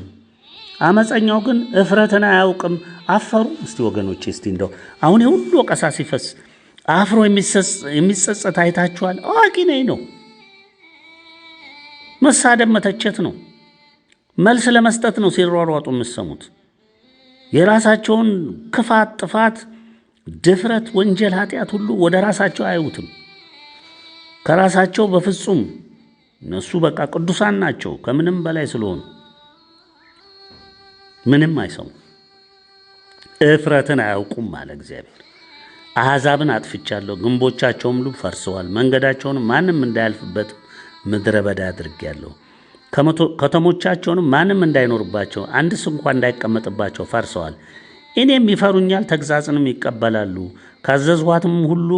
አመፀኛው ግን እፍረትን አያውቅም። አፈሩ። እስቲ ወገኖቼ፣ እስቲ እንደው አሁን የሁሉ ወቀሳ ሲፈስ አፍሮ የሚጸጸት አይታችኋል? አዋቂ ነኝ ነው። መሳደብ መተቸት ነው። መልስ ለመስጠት ነው ሲሯሯጡ የምትሰሙት። የራሳቸውን ክፋት፣ ጥፋት፣ ድፍረት፣ ወንጀል፣ ኃጢአት ሁሉ ወደ ራሳቸው አያዩትም። ከራሳቸው በፍጹም እነሱ በቃ ቅዱሳን ናቸው ከምንም በላይ ስለሆኑ ምንም አይሰሙ። እፍረትን አያውቁም አለ እግዚአብሔር። አሕዛብን አጥፍቻለሁ፣ ግንቦቻቸውም ሁሉ ፈርሰዋል፣ መንገዳቸውንም ማንም እንዳያልፍበት ምድረ በዳ አድርጌያለሁ። ከተሞቻቸውንም ማንም እንዳይኖርባቸው አንድስ እንኳን እንዳይቀመጥባቸው ፈርሰዋል። እኔም ይፈሩኛል፣ ተግሣጽንም ይቀበላሉ። ካዘዝኋትም ሁሉ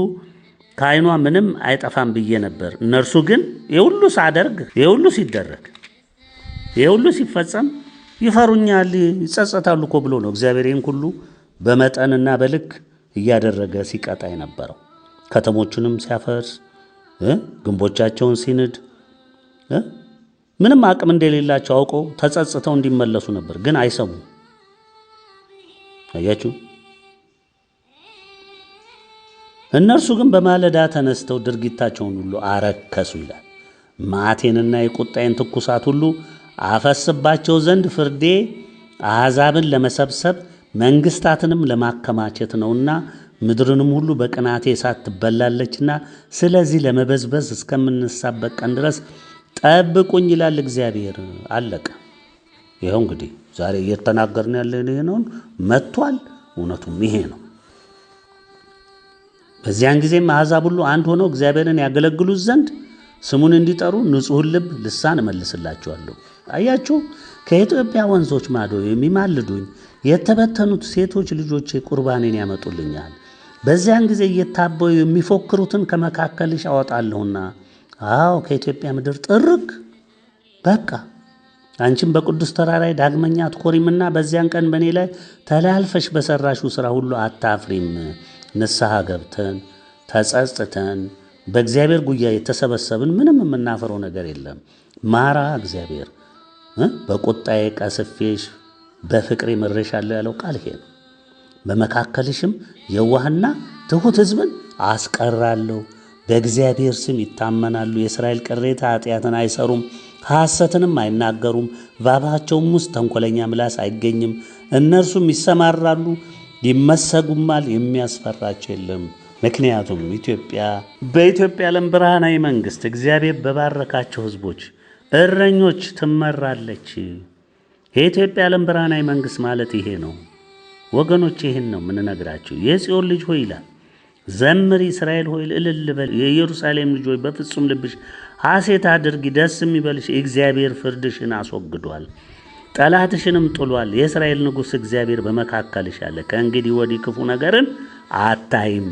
ከዓይኗ ምንም አይጠፋም ብዬ ነበር። እነርሱ ግን የሁሉ ሳደርግ፣ የሁሉ ሲደረግ፣ የሁሉ ሲፈጸም ይፈሩኛል፣ ይጸጸታሉ እኮ ብሎ ነው እግዚአብሔር ይህን ሁሉ በመጠንና በልክ እያደረገ ሲቀጣ የነበረው። ከተሞቹንም ሲያፈርስ፣ ግንቦቻቸውን ሲንድ፣ ምንም አቅም እንደሌላቸው አውቀው ተጸጽተው እንዲመለሱ ነበር፣ ግን አይሰሙም። አያችሁ። እነርሱ ግን በማለዳ ተነስተው ድርጊታቸውን ሁሉ አረከሱ ይላል። መዓቴንና የቁጣዬን ትኩሳት ሁሉ አፈስባቸው ዘንድ ፍርዴ አሕዛብን ለመሰብሰብ መንግስታትንም ለማከማቸት ነውና ምድርንም ሁሉ በቅናቴ እሳት ትበላለችና፣ ስለዚህ ለመበዝበዝ እስከምንሳበት ቀን ድረስ ጠብቁኝ ይላል እግዚአብሔር። አለቀ። ይኸው እንግዲህ ዛሬ እየተናገርን ያለነውን መጥቷል። እውነቱም ይሄ ነው። በዚያን ጊዜም አሕዛብ ሁሉ አንድ ሆነው እግዚአብሔርን ያገለግሉት ዘንድ ስሙን እንዲጠሩ ንጹሕን ልብ ልሳን እመልስላቸዋለሁ። አያችሁ፣ ከኢትዮጵያ ወንዞች ማዶ የሚማልዱኝ የተበተኑት ሴቶች ልጆቼ ቁርባኔን ያመጡልኛል። በዚያን ጊዜ እየታበዩ የሚፎክሩትን ከመካከልሽ አወጣለሁና፣ አዎ ከኢትዮጵያ ምድር ጥርግ በቃ። አንቺም በቅዱስ ተራራይ ዳግመኛ አትኮሪምና በዚያን ቀን በእኔ ላይ ተላልፈሽ በሠራሽው ሥራ ሁሉ አታፍሪም። ንስሐ ገብተን ተጸጽተን በእግዚአብሔር ጉያ የተሰበሰብን ምንም የምናፈረው ነገር የለም። ማራ እግዚአብሔር በቁጣዬ ቀስፌሽ በፍቅሬ ምሬሻለሁ ያለው ቃል ይሄ ነው። በመካከልሽም የዋህና ትሑት ሕዝብን አስቀራለሁ። በእግዚአብሔር ስም ይታመናሉ። የእስራኤል ቅሬታ ኃጢአትን አይሰሩም፣ ሐሰትንም አይናገሩም። በአፋቸውም ውስጥ ተንኰለኛ ምላስ አይገኝም። እነርሱም ይሰማራሉ፣ ይመሰጉማል፣ የሚያስፈራቸው የለም። ምክንያቱም በኢትዮጵያ ዓለም ብርሃናዊ መንግሥት እግዚአብሔር በባረካቸው ሕዝቦች እረኞች ትመራለች። የኢትዮጵያ ዓለም ብርሃናዊ መንግሥት ማለት ይሄ ነው ወገኖች። ይህን ነው የምንነግራቸው። የጽዮን ልጅ ሆይ ይላል ዘምሪ፣ እስራኤል ሆይ እልል በል። የኢየሩሳሌም ልጅ ሆይ በፍጹም ልብሽ ሐሴት አድርጊ፣ ደስ የሚበልሽ። እግዚአብሔር ፍርድሽን አስወግዷል፣ ጠላትሽንም ጥሏል። የእስራኤል ንጉሥ እግዚአብሔር በመካከልሽ አለ። ከእንግዲህ ወዲህ ክፉ ነገርን አታይም።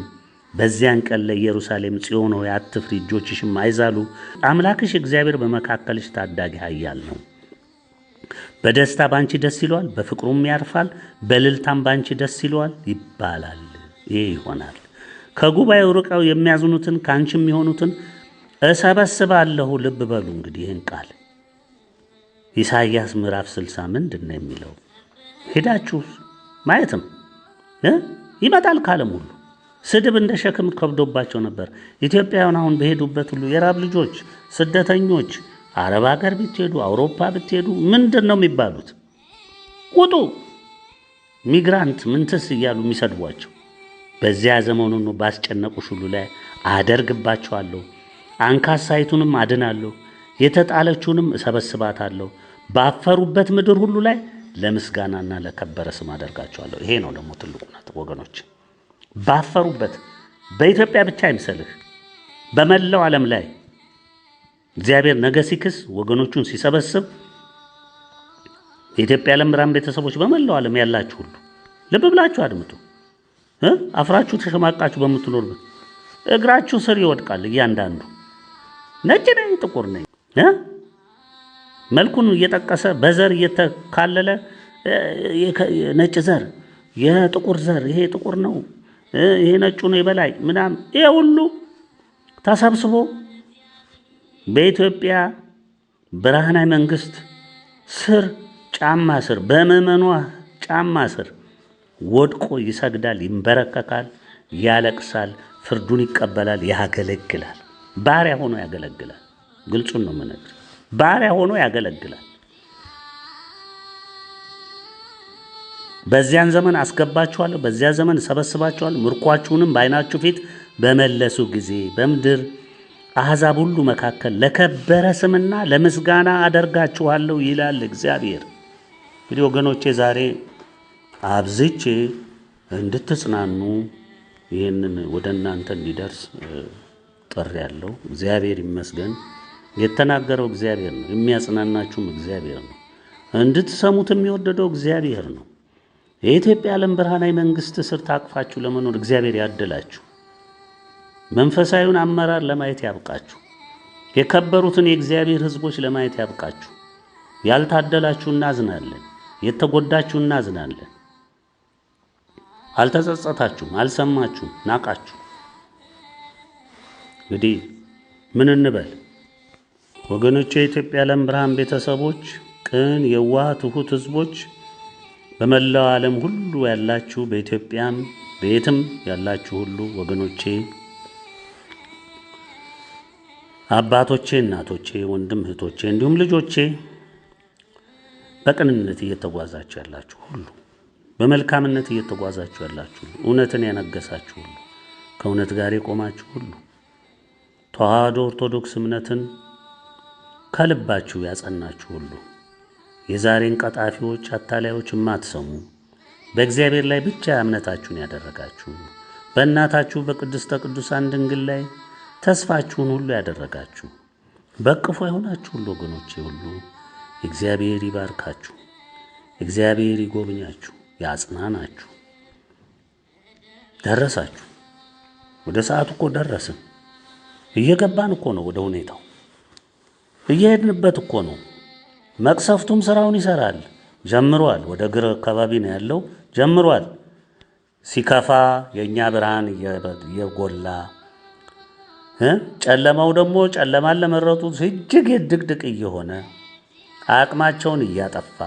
በዚያን ቀን ለኢየሩሳሌም ጽዮን ሆይ አትፍሪ፣ እጆችሽም አይዛሉ። አምላክሽ እግዚአብሔር በመካከልሽ ታዳጊ ኃያል ነው። በደስታ ባንቺ ደስ ይለዋል፣ በፍቅሩም ያርፋል። በእልልታም ባንቺ ደስ ይለዋል ይባላል። ይህ ይሆናል። ከጉባኤው ርቀው የሚያዝኑትን ከአንቺም የሆኑትን እሰበስባለሁ። ልብ በሉ እንግዲህ ይህን ቃል ኢሳይያስ ምዕራፍ 60 ምንድን ነው የሚለው? ሄዳችሁ ማየትም ይመጣል። ካለም ሁሉ ስድብ እንደ ሸክም ከብዶባቸው ነበር። ኢትዮጵያውያን አሁን በሄዱበት ሁሉ የራብ ልጆች፣ ስደተኞች፣ አረብ ሀገር ብትሄዱ፣ አውሮፓ ብትሄዱ ምንድን ነው የሚባሉት? ውጡ፣ ሚግራንት፣ ምንትስ እያሉ የሚሰድቧቸው። በዚያ ዘመኑን ባስጨነቁሽ ሁሉ ላይ አደርግባቸዋለሁ። አንካሳይቱንም አድናለሁ፣ የተጣለችውንም እሰበስባታለሁ። ባፈሩበት ምድር ሁሉ ላይ ለምስጋናና ለከበረ ስም አደርጋቸዋለሁ። ይሄ ነው ደግሞ ትልቁ ነጥብ ወገኖች። ባፈሩበት በኢትዮጵያ ብቻ አይምሰልህ፣ በመላው ዓለም ላይ እግዚአብሔር ነገ ሲክስ ወገኖቹን ሲሰበስብ የኢትዮጵያ ዓለም ብርሃን ቤተሰቦች በመላው ዓለም ያላችሁ ሁሉ ልብ ብላችሁ አድምጡ። አፍራችሁ ተሸማቃችሁ በምትኖርበት እግራችሁ ስር ይወድቃል እያንዳንዱ። ነጭ ነኝ ጥቁር ነኝ መልኩን እየጠቀሰ በዘር እየተካለለ ነጭ ዘር፣ የጥቁር ዘር፣ ይሄ ጥቁር ነው፣ ይሄ ነጩ ነው የበላይ ምናምን፣ ይሄ ሁሉ ተሰብስቦ በኢትዮጵያ ብርሃናዊ መንግሥት ስር ጫማ ስር በምዕመኗ ጫማ ስር ወድቆ ይሰግዳል፣ ይንበረከካል፣ ያለቅሳል፣ ፍርዱን ይቀበላል፣ ያገለግላል። ባሪያ ሆኖ ያገለግላል። ግልጹን ነው የምነግርህ። ባሪያ ሆኖ ያገለግላል። በዚያን ዘመን አስገባችኋለሁ፣ በዚያ ዘመን እሰበስባችኋለሁ፣ ምርኳችሁንም በዓይናችሁ ፊት በመለሱ ጊዜ በምድር አሕዛብ ሁሉ መካከል ለከበረ ስምና ለምስጋና አደርጋችኋለሁ ይላል እግዚአብሔር። እንግዲህ ወገኖቼ ዛሬ አብዝቼ እንድትጽናኑ ይህንን ወደ እናንተ እንዲደርስ ጥሪ ያለው እግዚአብሔር ይመስገን። የተናገረው እግዚአብሔር ነው፣ የሚያጽናናችሁም እግዚአብሔር ነው፣ እንድትሰሙት የሚወደደው እግዚአብሔር ነው። የኢትዮጵያ ዓለም ብርሃናዊ መንግሥት ስር ታቅፋችሁ ለመኖር እግዚአብሔር ያድላችሁ። መንፈሳዊውን አመራር ለማየት ያብቃችሁ። የከበሩትን የእግዚአብሔር ሕዝቦች ለማየት ያብቃችሁ። ያልታደላችሁ እናዝናለን፣ የተጎዳችሁ እናዝናለን። አልተጸጸታችሁም፣ አልሰማችሁም፣ ናቃችሁ። እንግዲህ ምን እንበል ወገኖቼ? የኢትዮጵያ ዓለም ብርሃን ቤተሰቦች፣ ቅን የዋህ ትሑት ሕዝቦች በመላው ዓለም ሁሉ ያላችሁ፣ በኢትዮጵያም በየትም ያላችሁ ሁሉ ወገኖቼ፣ አባቶቼ፣ እናቶቼ፣ ወንድም እህቶቼ፣ እንዲሁም ልጆቼ በቅንነት እየተጓዛችሁ ያላችሁ ሁሉ፣ በመልካምነት እየተጓዛችሁ ያላችሁ ሁሉ፣ እውነትን ያነገሳችሁ ሁሉ፣ ከእውነት ጋር የቆማችሁ ሁሉ፣ ተዋህዶ ኦርቶዶክስ እምነትን ከልባችሁ ያጸናችሁ ሁሉ የዛሬን ቀጣፊዎች አታላዮች የማትሰሙ በእግዚአብሔር ላይ ብቻ እምነታችሁን ያደረጋችሁ በእናታችሁ በቅድስተ ቅዱሳን ድንግል ላይ ተስፋችሁን ሁሉ ያደረጋችሁ በቅፎ የሆናችሁ ሁሉ ወገኖቼ ሁሉ እግዚአብሔር ይባርካችሁ፣ እግዚአብሔር ይጎብኛችሁ፣ ያጽናናችሁ። ደረሳችሁ። ወደ ሰዓቱ እኮ ደረስን። እየገባን እኮ ነው። ወደ ሁኔታው እየሄድንበት እኮ ነው። መቅሰፍቱም ስራውን ይሰራል። ጀምሯል። ወደ ግራ አካባቢ ነው ያለው። ጀምሯል። ሲከፋ የኛ ብርሃን የጎላ ጨለማው ደግሞ ጨለማን ለመረጡት እጅግ ድቅድቅ እየሆነ አቅማቸውን እያጠፋ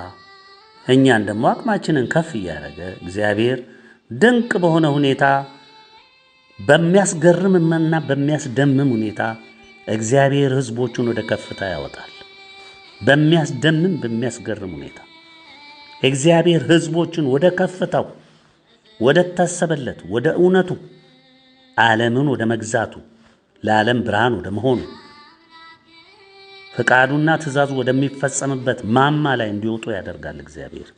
እኛን ደግሞ አቅማችንን ከፍ እያደረገ እግዚአብሔር ድንቅ በሆነ ሁኔታ በሚያስገርምና በሚያስደምም ሁኔታ እግዚአብሔር ሕዝቦቹን ወደ ከፍታ ያወጣል። በሚያስገርም ሁኔታ እግዚአብሔር ሕዝቦቹን ወደ ከፍታው ወደ ታሰበለት ወደ እውነቱ ዓለምን ወደ መግዛቱ ለዓለም ብርሃን ወደ መሆኑ ፈቃዱና ትእዛዙ ወደሚፈጸምበት ማማ ላይ እንዲወጡ ያደርጋል እግዚአብሔር።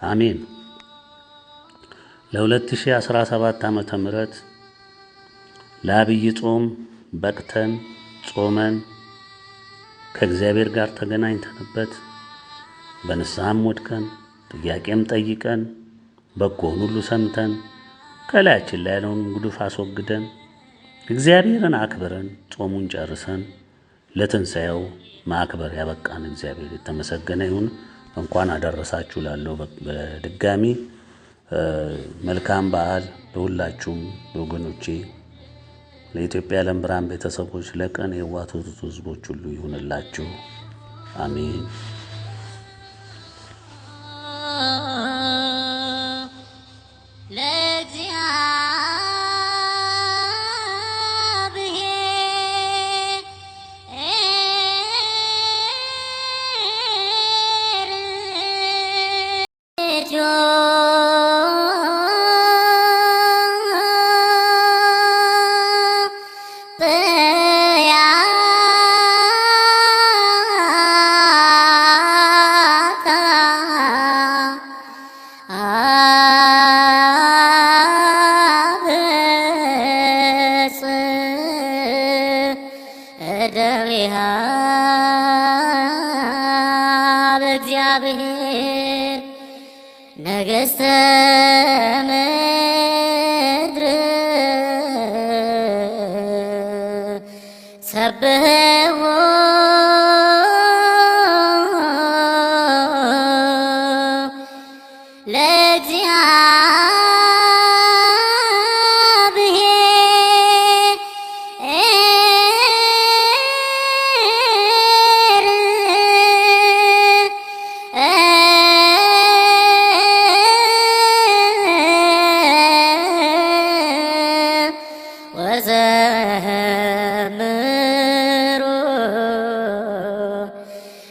አሜን። ለ2017 ዓመተ ምህረት ለአብይ ጾም በቅተን ጾመን ከእግዚአብሔር ጋር ተገናኝተንበት በንስሐም ወድቀን ጥያቄም ጠይቀን በጎን ሁሉ ሰምተን ከላያችን ላይ ያለውን ጉድፍ አስወግደን እግዚአብሔርን አክብረን ጾሙን ጨርሰን ለትንሣኤው ማክበር ያበቃን እግዚአብሔር የተመሰገነ ይሁን። እንኳን አደረሳችሁ ላለው በድጋሚ መልካም በዓል ለሁላችሁም ወገኖቼ፣ ለኢትዮጵያ ዓለም ብርሃን ቤተሰቦች፣ ለቀን የዋቱ ሕዝቦች ሁሉ ይሁንላችሁ። አሜን። እግዚአብሔር ነገሥተ ምድር ሰብሕዎ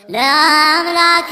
ለአምላክ